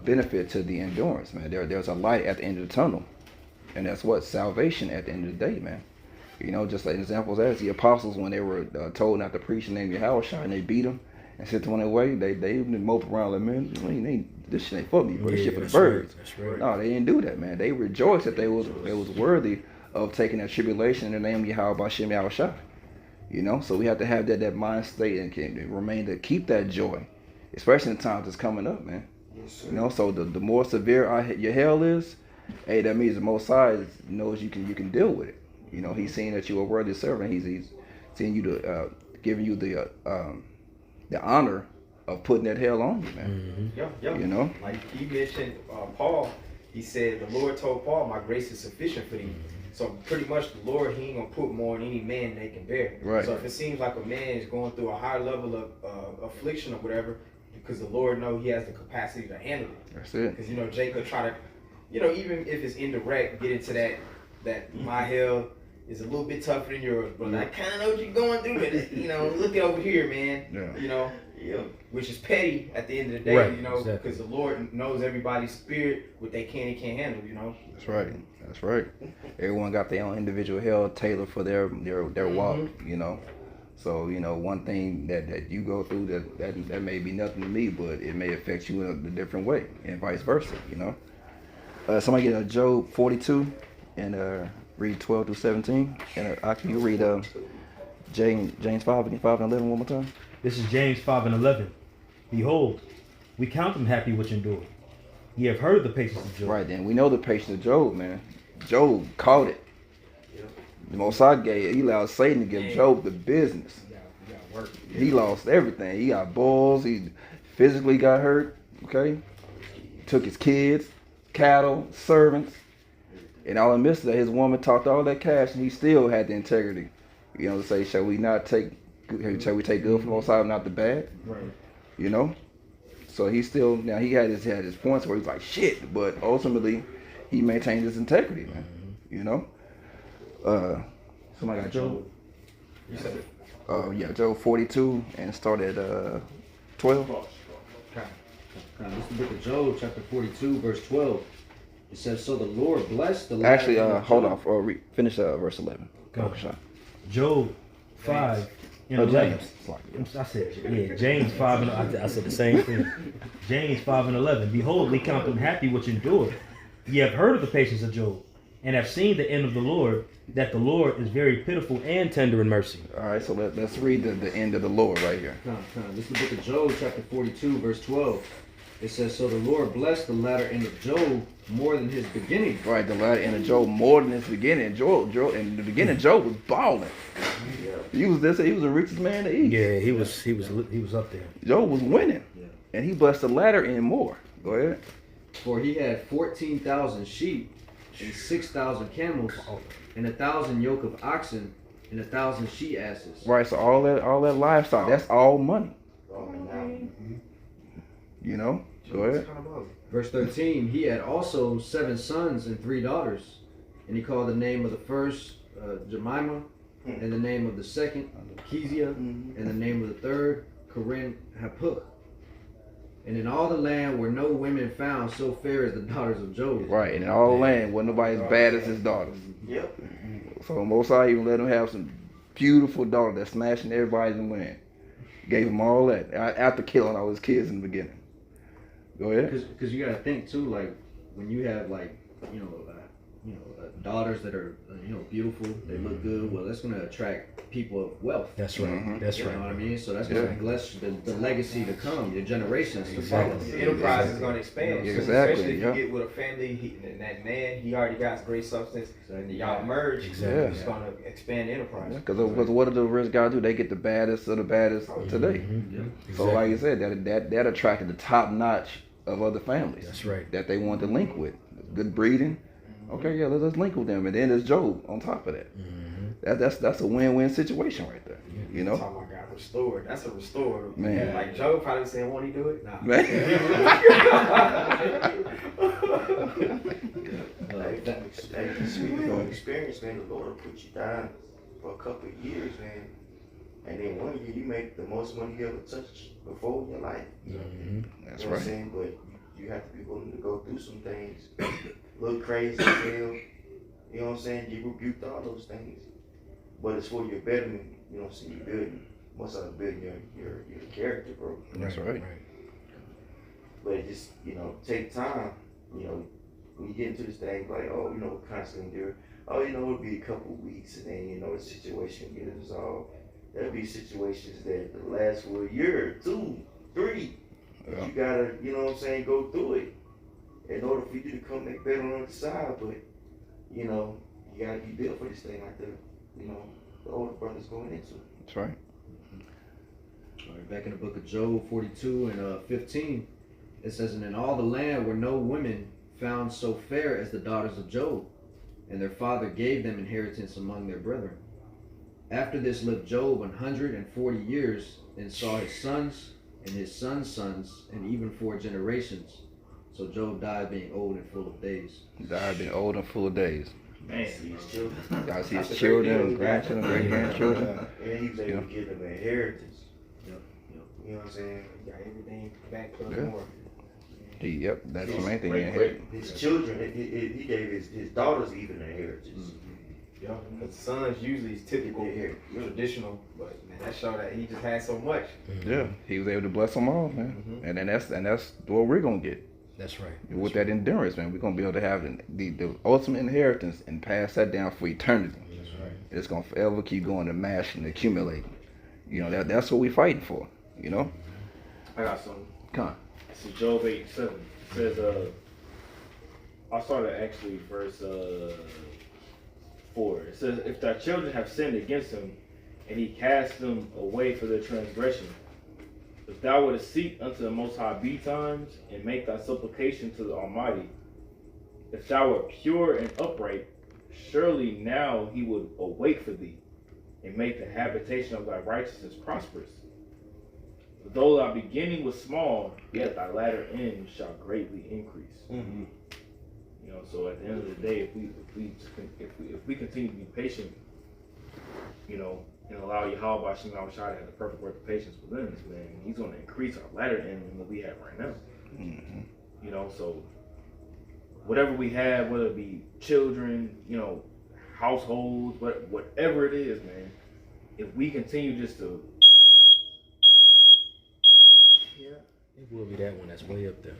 benefit to the endurance, man. There's a light at the end of the tunnel, and that's what salvation at the end of the day, man. You know, just like examples as the apostles when they were told not to preach the name of Yahweh, and they beat them and sent them on their way. They even moped around like, man, this shit ain't for me, bro. This shit for the birds. That's right. No, they didn't do that, man. They rejoiced that they was worthy of taking that tribulation in the name of Yahweh Bashem Yahweh. You know, so we have to have that mind state and can remain to keep that joy, especially in times that's coming up, man. Yes, you know, so the more severe your hell is, hey, that means the Most High knows you can deal with it. You know, he's seeing that you're a worthy servant. He's seeing you to giving you the honor of putting that hell on you, man. Yeah. You know, like he mentioned Paul. He said the Lord told Paul, "My grace is sufficient for thee." So pretty much the Lord, he ain't gonna put more on any man than they can bear. Right. So if it seems like a man is going through a high level of affliction or whatever, because the Lord know he has the capacity to handle it. That's it. Because, you know, Jacob try to, you know, even if it's indirect, get into that my hell is a little bit tougher than yours, but I kind of know what you're going through with it. You know, look over here, man. Yeah. You know, which is petty at the end of the day, Right, you know, exactly. because the Lord knows everybody's spirit, what they can and can't handle, you know. That's right. That's right. Everyone got their own individual hell tailored for their walk, you know. So, you know, one thing that you go through that may be nothing to me, but it may affect you in a different way, and vice versa, you know. Somebody get Job 42 and read 12 through 17. And can you read James 5 and 11 one more time? This is James 5 and 11. Behold, we count them happy which endure. Ye have heard of the patience of Job. Right, then we know the patience of Job, man. Job caught it. The Most High he allowed Satan to give Job the business. He lost everything. He got bulls. He physically got hurt. Okay, took his kids, cattle, servants, and all in the midst of that, his woman talked all that cash, and he still had the integrity. You know, to say, shall we take good from the Most High, not the bad? Right. You know. So he still he had his points where he's like shit, but ultimately he maintained his integrity, man. You know. Somebody got Job. You said it. Yeah, Job 42 and start at 12. This is the book of Job, chapter 42, verse 12. It says, "So the Lord blessed the Actually, hold on. Finish verse 11. Go. Job 5 and 11. I said, James 5 and I said the same thing. James 5 and 11. Behold, we count them happy which endure. Ye have heard of the patience of Job, and have seen the end of the Lord, that the Lord is very pitiful and tender in mercy. All right, so let's read the end of the Lord right here. This is the book of Job, chapter 42, verse 12. It says, "So the Lord blessed the latter end of Job more than his beginning." Right, the latter end of Job more than his beginning. Job in the beginning, Job was balling. He was the richest man in the East. Yeah, he was up there. Job was winning, and he blessed the latter end more. Go ahead. For he had 14,000 sheep, and 6,000 camels, and 1,000 yoke of oxen, and 1,000 she asses. Right, so all that livestock, that's all money. You know, Go ahead. Verse 13, he had also 7 sons and 3 daughters. And he called the name of the first Jemimah, and the name of the second Kezia, and the name of the third Corinne Hapuch. And in all the land were no women found so fair as the daughters of Job. Right, and in all the land wasn't nobody as bad as his daughters. Yep. So Most High even let him have some beautiful daughters that smashing everybody in the land. Gave him all that after killing all his kids in the beginning. Go ahead. Because you gotta think too, like when you have like daughters that are beautiful, they look good. Well, that's gonna attract people of wealth. That's right. That's You right. know what I mean? So that's gonna bless the legacy to come, your generations to follow. The enterprise is going to expand. Exactly, Especially if yeah. you get with a family, and that man, he already got great substance, and y'all merge, Exactly. it's going to expand the enterprise. Because what do the rich guys do? They get the baddest of the baddest today. So like you said, that attracted the top notch of other families. That's right. That they want to link with. Good breeding. Okay, yeah, let's link with them. And then there's Job on top of that. That's a win-win situation right there. You know? Oh my God, restored. That's a restored. Man. Like Joe probably saying, won't he do it? Nah. Man. Speaking of experience, man, the Lord will put you down for a couple of years, man. And then one year you make the most money you ever touched before in your life. That's You know what I'm right. saying? But you have to be willing to go through some things. Look crazy as hell. You know what I'm saying? You rebuked all those things. But it's for your betterment. You know what I'm saying? You're building, most of building your character, bro. That's right. But it just, take time. When you get into this thing, like, constantly endure. It'll be a couple of weeks and then, the situation will get resolved. There'll be situations that last for a year, 2, 3. Yeah. You gotta, go through it in order for you to come back better on the other side. But, you gotta be built for this thing like the older brothers going into. That's right. All right, back in the book of Job 42 and 15, it says, and in all the land were no women found so fair as the daughters of Job, and their father gave them inheritance among their brethren. After this lived Job 140 years, and saw his sons and his sons' sons, and even 4 generations. So Job died being old and full of days. He died being old and full of days. Man, See his children. God see his children, his grandchildren, great grandchildren. And he was able to give them an inheritance. Yep. You know what I'm saying? You got everything back plus Yeah. more. Yep, that's the main thing. Great, He great. had. His children, he gave his daughters even an inheritance. Yeah, because sons usually is typical, traditional, but man, that showed that he just had so much. Yeah, he was able to bless them all, man. And then that's what we're gonna get. That's right. With that endurance, man, we're gonna be able to have the ultimate inheritance and pass that down for eternity. That's right. It's gonna forever keep going to mash and accumulate. That's what we're fighting for. I got something. Come on. This is Job 8:7. It says, I'll start at actually verse 4. It says, if thy children have sinned against him, and he cast them away for their transgression, if thou wouldest seek unto the Most High betimes, and make thy supplication to the Almighty, if thou wert pure and upright, surely now he would awake for thee, and make the habitation of thy righteousness prosperous. Though thy beginning was small, yet thy latter end shall greatly increase. Mm-hmm. So at the end of the day, if we continue to be patient, and allow Yahweh Shem to have the perfect work of patience within us, man, he's going to increase our latter end than what we have right now. So whatever we have, whether it be children, households, whatever it is, man, if we continue just to It will be that one that's way up there.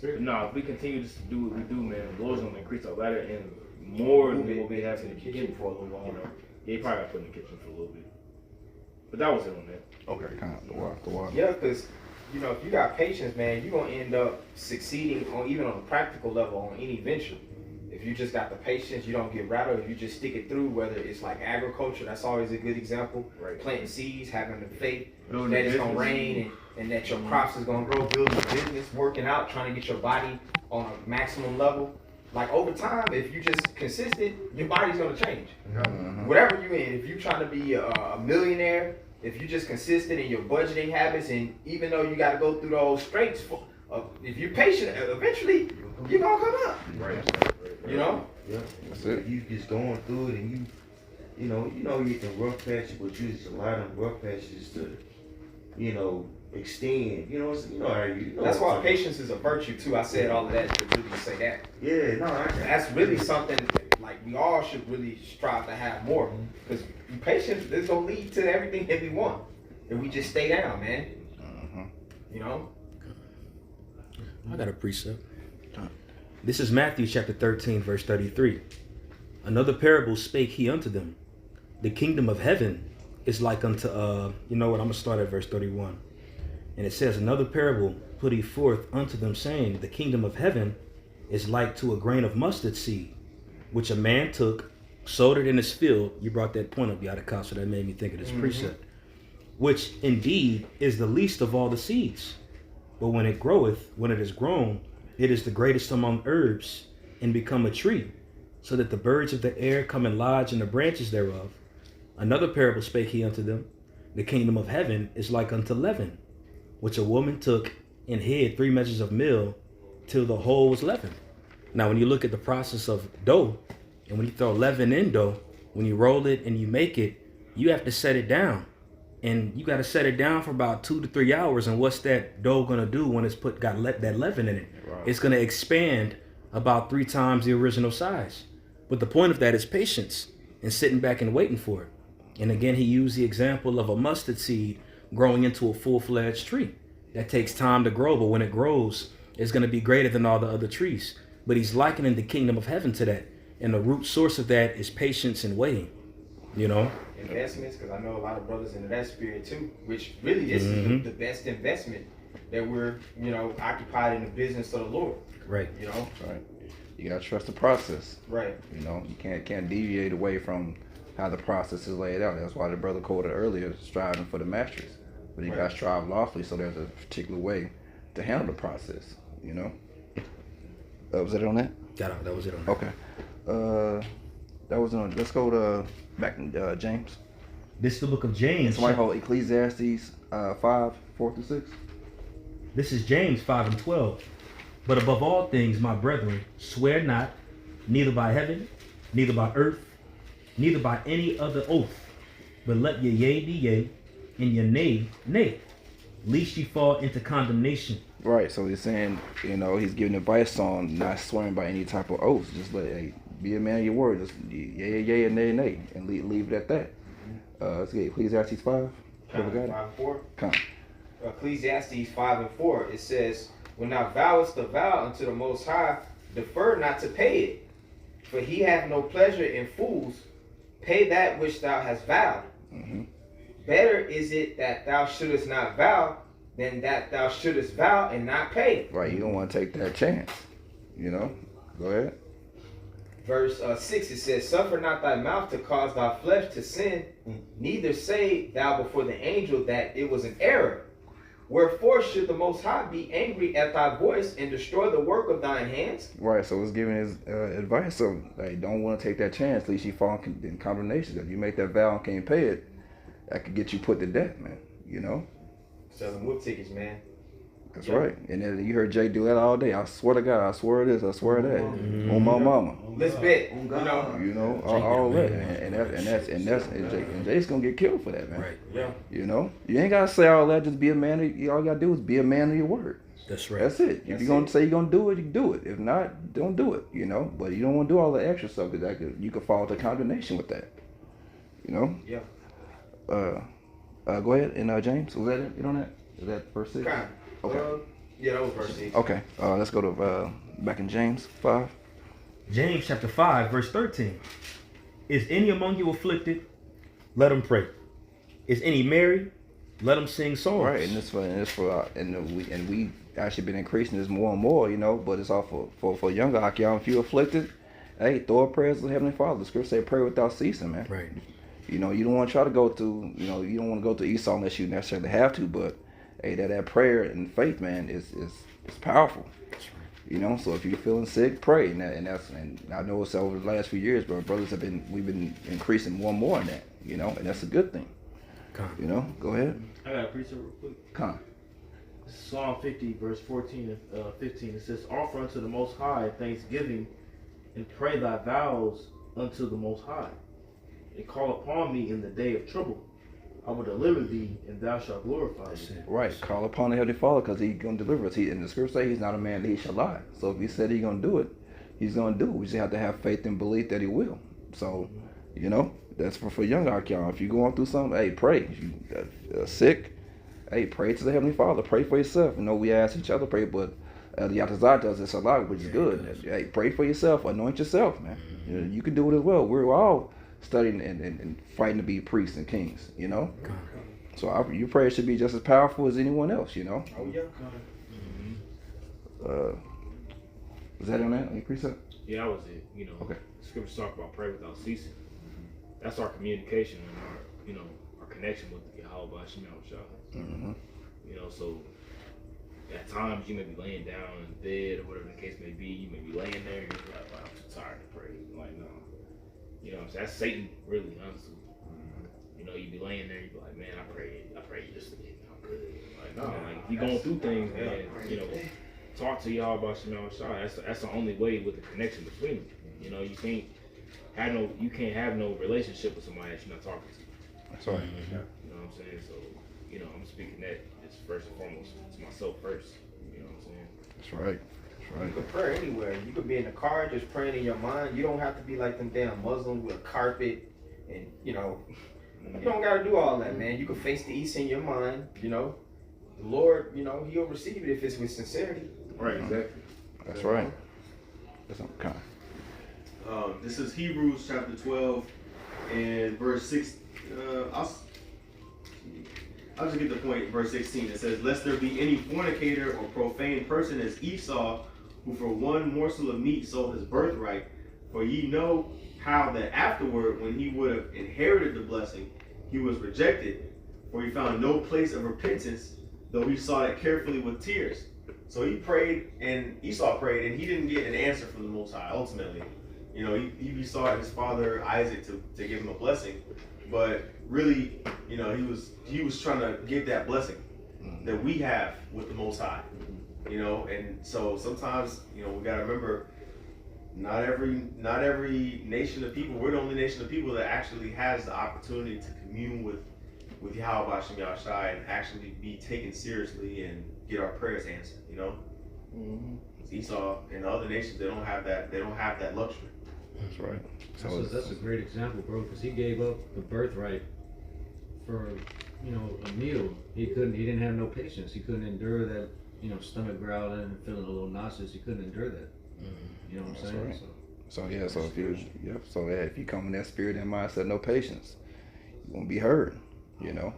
if we continue just to do what we do, man, the Lord's going to increase our latter end more than what we have in the kitchen for a little while. Yeah, he probably got put in the kitchen for a little bit. But that was it on that. Okay, kind of the water. Yeah, because if you got patience, man, you're gonna end up succeeding even on a practical level on any venture. If you just got the patience, you don't get rattled. If you just stick it through, whether it's like agriculture, that's always a good example. Right. Planting seeds, having the faith Building that it's gonna business. rain and that your crops is gonna grow. Building a business, working out, trying to get your body on a maximum level. Like over time, if you just consistent, your body's gonna change. Whatever you in, if you're trying to be a millionaire, if you're just consistent in your budgeting habits, and even though you got to go through those straits If you're patient, eventually you're gonna come up. Right. You know. Yeah. That's it. You just going through it, and you you can rough patch, but you just allow them rough patches to, extend. How you. That's why patience is a virtue too. I said all of that to really say that. Yeah, no, That's really something like we all should really strive to have more. Because patience is gonna lead to everything that we want if we just stay down, man. You know. I got a precept. This is Matthew chapter 13, verse 33. Another parable spake he unto them. The kingdom of heaven is like unto, you know what, I'm going to start at verse 31. And it says, another parable put he forth unto them, saying, the kingdom of heaven is like to a grain of mustard seed, which a man took, sowed it in his field. You brought that point up, Yadaka, so that made me think of this precept. Which indeed is the least of all the seeds. But when it groweth, when it is grown, it is the greatest among herbs, and become a tree, so that the birds of the air come and lodge in the branches thereof. Another parable spake he unto them. The kingdom of heaven is like unto leaven, which a woman took and hid 3 measures of meal till the whole was leavened. Now, when you look at the process of dough, and when you throw leaven in dough, when you roll it and you make it, you have to set it down. And you got to set it down for about 2 to 3 hours. And what's that dough going to do when it's got that leaven in it? Right. It's going to expand about 3 times the original size. But the point of that is patience and sitting back and waiting for it. And again, he used the example of a mustard seed growing into a full-fledged tree. That takes time to grow, but when it grows, it's going to be greater than all the other trees. But he's likening the kingdom of heaven to that. And the root source of that is patience and waiting, Investments, because I know a lot of brothers into that spirit too, which really this is the best investment that we're, occupied in the business of the Lord. Right. Right. You gotta trust the process. Right. You can't deviate away from how the process is laid out. That's why the brother quoted earlier, striving for the masteries. But you gotta strive lawfully, so there's a particular way to handle the process. Was it on that? That was it on that. Okay. That was on. Let's go to back in James. This is the book of James. Somebody hold Ecclesiastes 5, 4 through 6. This is James 5 and 12. But above all things, my brethren, swear not, neither by heaven, neither by earth, neither by any other oath, but let your yea be yea, and your nay, nay, lest ye fall into condemnation. Right, so he's saying, he's giving advice on not swearing by any type of oaths. Just be a man of your word. Just yea, yea, and nay, nay, and leave it at that. Let's get Ecclesiastes 5. 5 and 4. Come. Ecclesiastes 5 and 4. It says, when thou vowest a vow unto the Most High, defer not to pay it, for he hath no pleasure in fools. Pay that which thou hast vowed. Better is it that thou shouldest not vow than that thou shouldest vow and not pay. Right, you don't want to take that chance. Go ahead. Verse 6, it says, suffer not thy mouth to cause thy flesh to sin, neither say thou before the angel that it was an error. Wherefore should the Most High be angry at thy voice and destroy the work of thine hands? Right, so it's giving his advice of, don't want to take that chance, lest you fall in condemnation. If you make that vow and can't pay it, that could get you put to death, man. Selling whoop tickets, man. That's right. And then you heard Jay do that all day. I swear to God, I swear this, I swear that. On my mama. Let's bet. All that. And Jay's gonna get killed for that, man. Right. Yeah. You ain't gotta say all that. Just be a man. All you gotta do is be a man of your word. That's right. That's it. If you're gonna say you're gonna do it, you do it. If not, don't do it. But you don't want to do all the extra stuff because you could fall into condemnation with that. Yeah. Go ahead. And James, was that it? You know that? Is that verse 6? Kind. Okay. Yeah, that was verse 6. Okay. Let's go to back in James 5. James chapter 5, verse 13. Is any among you afflicted? Let him pray. Is any merry? Let him sing songs. Right, and we actually been increasing this more and more, but it's all for younger Akiam. If you're afflicted, hey, throw up prayers to the Heavenly Father. The scripture say pray without ceasing, man. Right. You don't want to try to go to, you don't want to go to Esau unless you necessarily have to, but hey, that prayer and faith, man, is powerful. So if you're feeling sick, pray, and I know it's over the last few years, but our brothers we've been increasing more and more in that, and that's a good thing. Go ahead. I got to preach it real quick. Come. Psalm 50, verse 14 and 15. It says, offer unto the Most High thanksgiving, and pray thy vows unto the Most High. And call upon me in the day of trouble. I will deliver thee, and thou shalt glorify me. Right. Call upon the Heavenly Father because He's going to deliver us. In the scripture say He's not a man that He shall lie. So if He said He's going to do it, He's going to do it. We just have to have faith and belief that He will. So, you know, that's for young y'all. If you're going through something, hey, pray. If you sick, hey, pray to the Heavenly Father. Pray for yourself. You know, we ask each other pray, but the Yatazar does this a lot, which is good. Hey, pray for yourself. Anoint yourself, man. You know, you can do it as well. We're all studying and fighting to be priests and kings, you know? So your prayer should be just as powerful as anyone else, you know? Oh, yeah. Was that on that? Any precept? Yeah, that was it. You know, okay. Scriptures talk about pray without ceasing. That's our communication and our, you know, our connection with Yahweh Hashem Shah. You know, so at times you may be laying down in bed or whatever the case may be. You may be laying there and you're like, well, I'm too tired to pray. You're like, no. You know what I'm saying? That's Satan, really, honestly. You know, you be laying there, you be like, man, I prayed yesterday, I'm good. Like, no, like, if you're going through things, man, you know, talk to y'all about Shemal Shah. That's the only way with the connection between them. You know, you can't have no relationship with somebody that you're not talking to. That's right. You know what I'm saying? So, you know, I'm speaking that just first and foremost to myself first. You know what I'm saying? That's right. You can pray anywhere. You could be in the car just praying in your mind. You don't have to be like them damn Muslims with a carpet and, you know, you don't got to do all that, man. You can face the east in your mind, you know. The Lord, you know, He'll receive it if it's with sincerity. Right, exactly. That's right. That's kind. This is Hebrews chapter 12 and verse 6. I'll just get the point. Verse 16. It says, "Lest there be any fornicator or profane person as Esau, who for one morsel of meat sold his birthright. For ye know how that afterward, when he would have inherited the blessing, he was rejected, for he found no place of repentance, though he sought it carefully with tears." So he prayed, and Esau prayed, and he didn't get an answer from the Most High. Ultimately, you know, he besought his father Isaac to give him a blessing, but really, you know, he was trying to get that blessing that we have with the Most High. You know, and so sometimes, you know, we gotta remember, not every nation of people, we're the only nation of people that actually has the opportunity to commune with Yahweh Hashem Yahushai and actually be taken seriously and get our prayers answered, you know? Esau and the other nations, they don't have that luxury. That's right. So that's a great example, bro, because he gave up the birthright for, you know, a meal. He didn't have no patience. He couldn't endure that, you know, stomach growling and feeling a little nauseous. He couldn't endure that. You know what I'm saying? Right. So if you come in that spirit and mindset, no patience, you won't be heard, you know?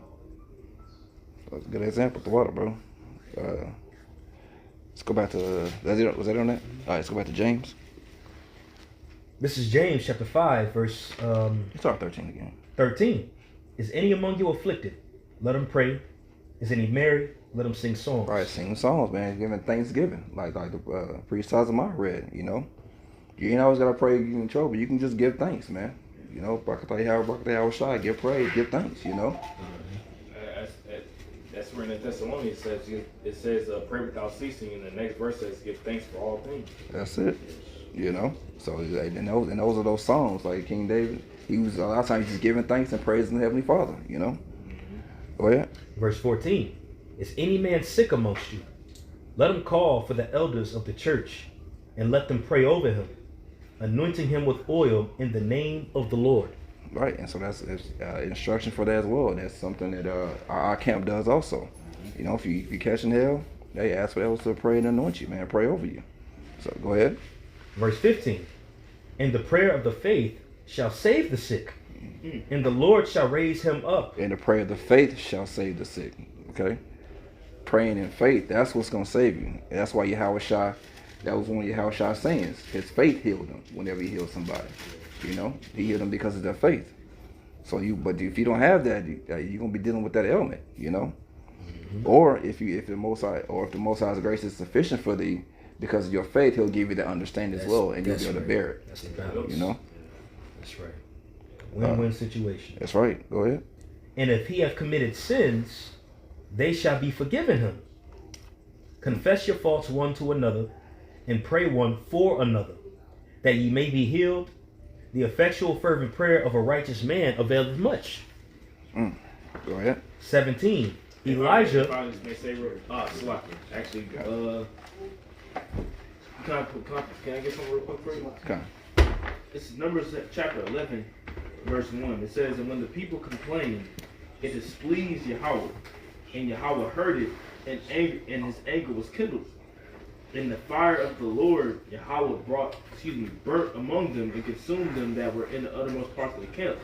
So that's a good example with the water, bro. Let's go back to, was that on that? All right, let's go back to James. This is James chapter 5, verse Start 13 again. 13. Is any among you afflicted? Let him pray. Is any merry? Let him sing songs. All right, sing songs, man. Giving thanksgiving, like the priest Tazamah read. You know, you ain't always gotta pray you in trouble. You can just give thanks, man. You know, Barakatah give praise, give thanks. You know. That's where in the Thessalonians it says pray without ceasing, and the next verse says give thanks for all things. That's it. You know. So and those are those songs like King David. He was a lot of times just giving thanks and praising the Heavenly Father. You know. Go ahead. Verse 14. Is any man sick amongst you? Let him call for the elders of the church, and let them pray over him, anointing him with oil in the name of the Lord. Right, and so that's instruction for that as well. That's something that our camp does also. You know, if you catching hell, they ask for the elders to pray and anoint you, man, pray over you. So go ahead. Verse 15. And the prayer of the faith shall save the sick, and the Lord shall raise him up. And the prayer of the faith shall save the sick. Okay? Praying in faith, that's what's going to save you. And that's why Yahushua, that was one of Yahushua's sayings. His faith healed him whenever he healed somebody. You know, he healed them because of their faith. But if you don't have that, you're going to be dealing with that ailment, you know? Or if the Most High's grace is sufficient for thee, because of your faith, he'll give you the understanding as well, and you'll be able to bear it. That's the balance. You know? That's right. Win-win situation. That's right. Go ahead. And if he have committed sins, they shall be forgiven him. Confess your faults one to another, and pray one for another, that ye may be healed. The effectual fervent prayer of a righteous man availeth much. Go ahead. 17. If Elijah. I just may say, Slaki. Actually, can I get something real quick for you? Okay. It's Numbers chapter 11, verse 1. It says, and when the people complained, it displeased Yahweh, and Yahweh heard it, and his anger was kindled. And the fire of the Lord Yahweh burnt among them and consumed them that were in the uttermost parts of the camp.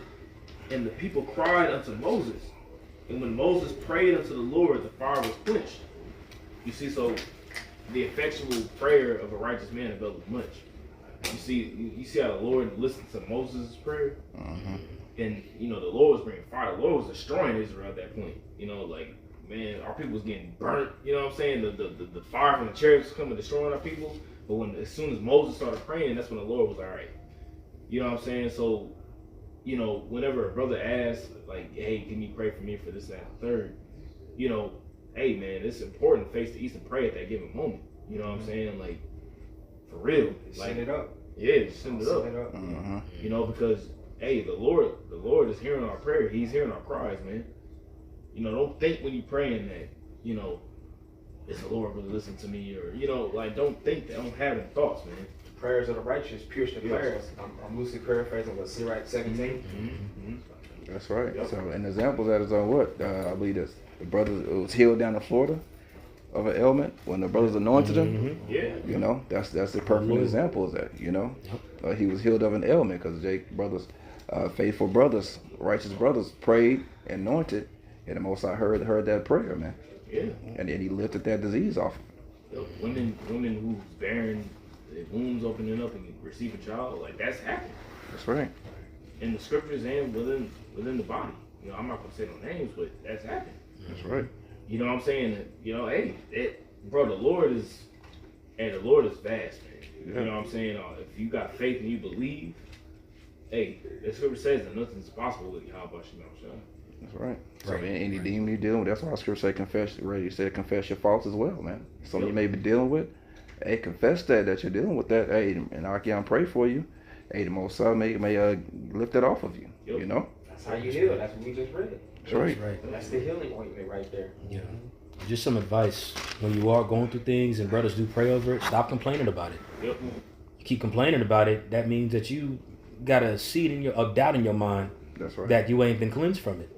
And the people cried unto Moses. And when Moses prayed unto the Lord, the fire was quenched. You see, so the effectual prayer of a righteous man availeth much. You see how the Lord listened to Moses' prayer? And, the Lord was bringing fire. The Lord was destroying Israel at that point. Man, our people was getting burnt. You know what I'm saying? The fire from the chariots was coming destroying our people. But as soon as Moses started praying, that's when the Lord was all right. You know what I'm saying? So, whenever a brother asks, like, hey, can you pray for me for this, that, and the third? Hey, man, it's important to face the east and pray at that given moment. You know what I'm saying? Like, for real. Send it up. Yeah, just send it up. Because, hey, the Lord is hearing our prayer. He's hearing our cries, man. Don't think when you're praying that, is the Lord really listening to me? Or, don't think that. Don't have them thoughts, man. The prayers of the righteous pierce the prayers. I'm loosely paraphrasing what Sirach 17. That's right. Yep. So an example of that is on what? I believe that's the brother was healed down in Florida of an ailment when the brothers anointed him. Yeah. That's the perfect example of that, he was healed of an ailment because Jake brothers, faithful brothers, righteous brothers prayed, anointed, and the Most High heard that prayer, man. Yeah. And then he lifted that disease off of him. Women who's bearing their wombs opening up and receive a child, like that's happening. That's right. In the scriptures and within the body. I'm not gonna say no names, but that's happening. That's right. You know what I'm saying? The Lord is vast, man. Yeah. You know what I'm saying? If you got faith and you believe, hey, the scripture says that nothing's possible with Yahweh Shemel. That's right. So any demon you're dealing with, that's why scripture say confess. You said confess your faults as well, man. Something you may be dealing with, hey, confess that you're dealing with that, hey, and I can pray for you. Hey, the Most High may lift it off of you. That's how you heal. That's what we just read. That's right. That's the healing ointment right there. Yeah. Just some advice. When you are going through things and brothers do pray over it, stop complaining about it. Yep. You keep complaining about it, that means that you got a seed of doubt in your mind. That's right. That you ain't been cleansed from it.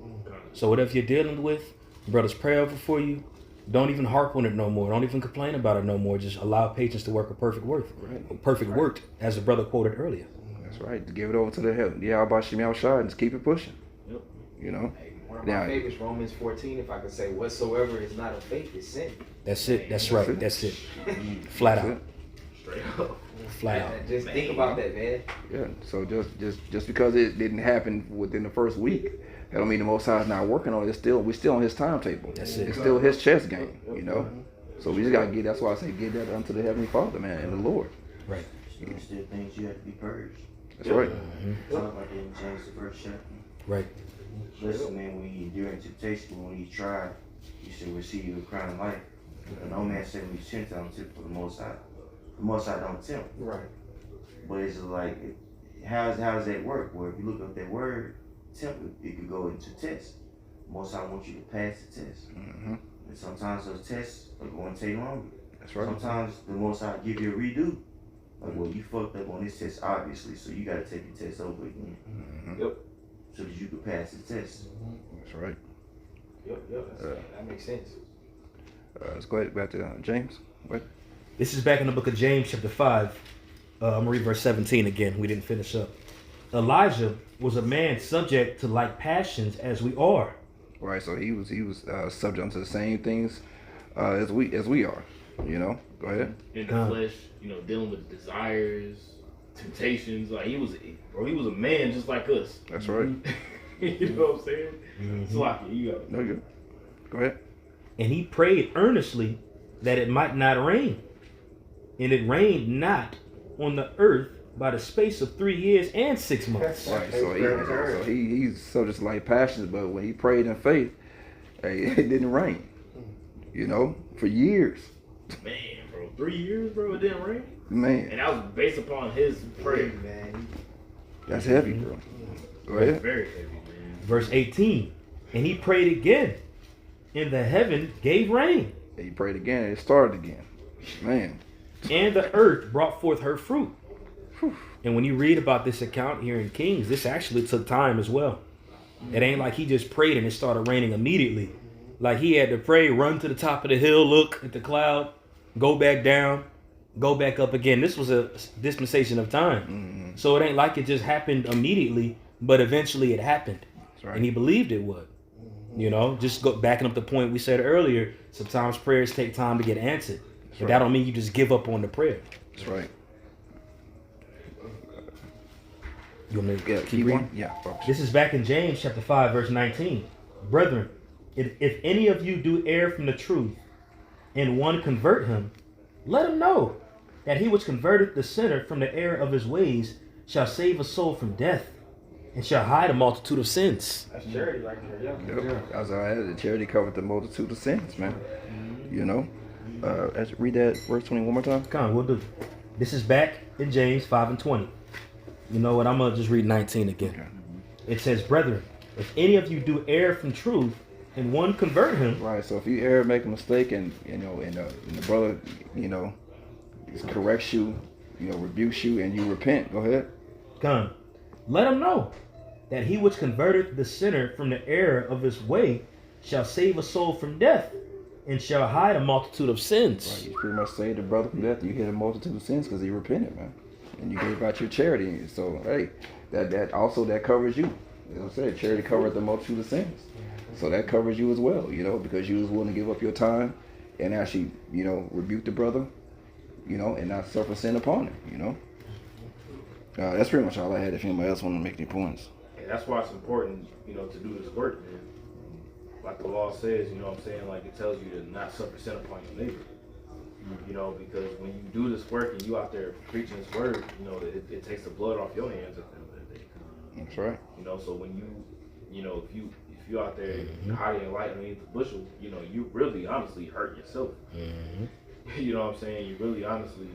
So whatever you're dealing with, brothers pray over for you. Don't even harp on it no more. Don't even complain about it no more. Just allow patience to work a perfect work. Right. Perfect work, as the brother quoted earlier. That's right. To give it over to the heaven. Yeah, about Shemel Shah and just keep it pushing. Yep. Hey, one of my favorites, Romans 14, if I could say, whatsoever is not of faith is sin. That's it. That's right. That's it. Flat out. Straight up. Flat out. Just think about that, man. Yeah. So just because it didn't happen within the first week, that don't mean the Most High is not working on it. We're still on His timetable. That's it. It's still His chess game, So we just gotta get. That's why I say get that unto the Heavenly Father, man, and the Lord. Right. There's still things you have to be purged. That's right. Talk about that in James the first chapter. Right. Listen, man, when you during temptation, when you try, you should receive a crown of life. But no man said we tempt on tip for the Most High. The Most High don't tempt. Right. But it's like, how does that work? Where if you look up that word, tempt, it could go into test. Most High wants you to pass the test. And sometimes those tests are going to take longer. That's right. Sometimes the Most High give you a redo. Like, well, you fucked up on this test, obviously, so you got to take the test over again. Yep. So that you could pass the test. That's right. Yep. That makes sense. Let's go ahead back to James. What? This is back in the book of James, chapter 5. I'm going to read verse 17 again. We didn't finish up. Elijah was a man subject to like passions as we are. Right. So he was subject to the same things as we are. Go ahead. In the flesh, dealing with desires, temptations. Like he was a man just like us. That's right. You know what I'm saying? Slaki, you got it. No, good. Go ahead. And he prayed earnestly that it might not rain. And it rained not on the earth by the space of 3 years and 6 months. Right. So he's subject to like passions, but when he prayed in faith, hey, it didn't rain. For years. Man, bro, 3 years, bro, it didn't rain. Man, And that was based upon his prayer, man. that's heavy, bro. Go ahead. Very heavy, man. Verse 18. And he prayed again, and the heaven gave rain, And he prayed again, and it started again. Man, and the earth brought forth her fruit. And when you read about this account here in Kings, this actually took time as well. It ain't like he just prayed and it started raining immediately. Like he had to pray, run to the top of the hill, look at the cloud, go back down, go back up again. This was a dispensation of time. So it ain't like it just happened immediately, but eventually it happened. right. And he believed it would. You know, just go backing up the point we said earlier, sometimes prayers take time to get answered. But that don't mean you just give up on the prayer. That's right. You want me to Yeah, keep reading? Yeah. This is back in James chapter 5, verse 19. Brethren, if any of you do err from the truth, and one convert him, let him know that he which converteth the sinner from the error of his ways shall save a soul from death, and shall hide a multitude of sins. That's charity right there, yeah. Yep. As I added, the charity covered the multitude of sins, man. You know? Let's read that verse 20 one more time. Come on, we'll do. This is back in James 5 and 20. You know what? I'm going to just read 19 again. Okay. It says, brethren, if any of you do err from truth, and one convert him. Right, so if you err, make a mistake, and and the brother, corrects you, rebukes you, and you repent, go ahead. Come, let him know that he which converteth the sinner from the error of his way shall save a soul from death, and shall hide a multitude of sins. Right, you pretty much saved the brother from death. You hid a multitude of sins because he repented, man, and you gave out your charity. So hey, that covers you. As I said, charity covered the multitude of sins. So that covers you as well, because you was willing to give up your time and actually, rebuke the brother, and not suffer sin upon him, That's pretty much all I had. If anybody else want to make any points. And that's why it's important, to do this work, man. Like the law says, like it tells you to not suffer sin upon your neighbor. Because when you do this work and you out there preaching this word, it takes the blood off your hands at the end of the day. That's right. So when if you out there hiding in light underneath the bushel, you really honestly hurt yourself. You know what I'm saying? You really honestly,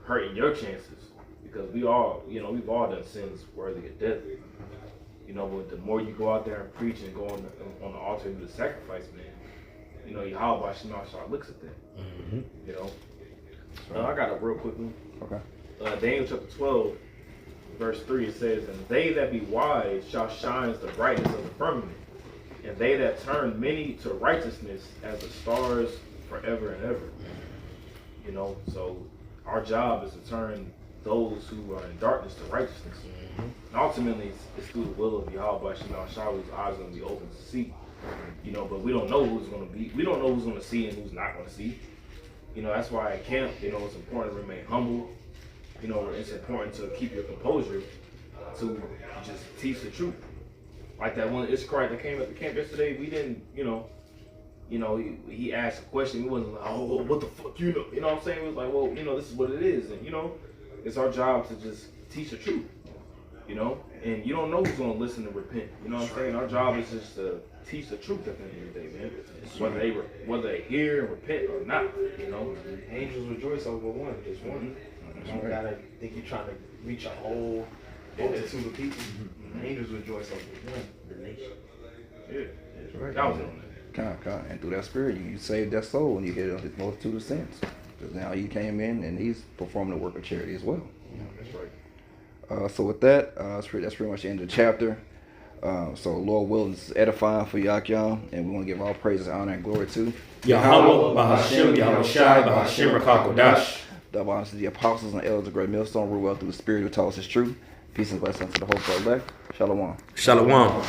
hurting your chances, because we've all done sins worthy of death. But the more you go out there and preach and go on the altar and do the sacrifice, man, Yahweh Shema looks at that. I got a real quick one. Okay. Daniel chapter 12, verse 3, it says, and they that be wise shall shine as the brightness of the firmament, and they that turn many to righteousness as the stars forever and ever. So our job is to turn those who are in darkness to righteousness. And ultimately, it's through the will of Yahweh Shema Shah whose eyes are going to be open to see. But we don't know who's going to be. We don't know who's going to see and who's not going to see. That's why at camp, it's important to remain humble. It's important to keep your composure, to just teach the truth. Like that one Israelite that came at the camp yesterday, we didn't, he asked a question. He wasn't like, oh, what the fuck, You know what I'm saying? It was like, well, this is what it is. And, it's our job to just teach the truth, And you don't know who's going to listen and repent. You know what I'm saying? Our job is just to teach the truth at the end of the day, man. Whether they hear and repent or not, Angels rejoice over one, just one. You don't gotta think you're trying to reach a whole multitude of people. Angels rejoice over one. The nation. Yeah, that's right. That was it on that. And through that spirit, you saved that soul and you hid a multitude of sins. Because now he came in and he's performing the work of charity as well. That's right. So with that, that's pretty much the end of the chapter. So Lord willing, this is edifying for Yakyam, and we want to give all praises, honor, and glory to Yahweh, Bahashim, Yahweh Shai, Bahashim, Rakakodash. Double honors to the apostles and elders of Great Millstone, rule well through the spirit who taught us his truth. Peace and blessings to the whole elect. Shalom. Shalom.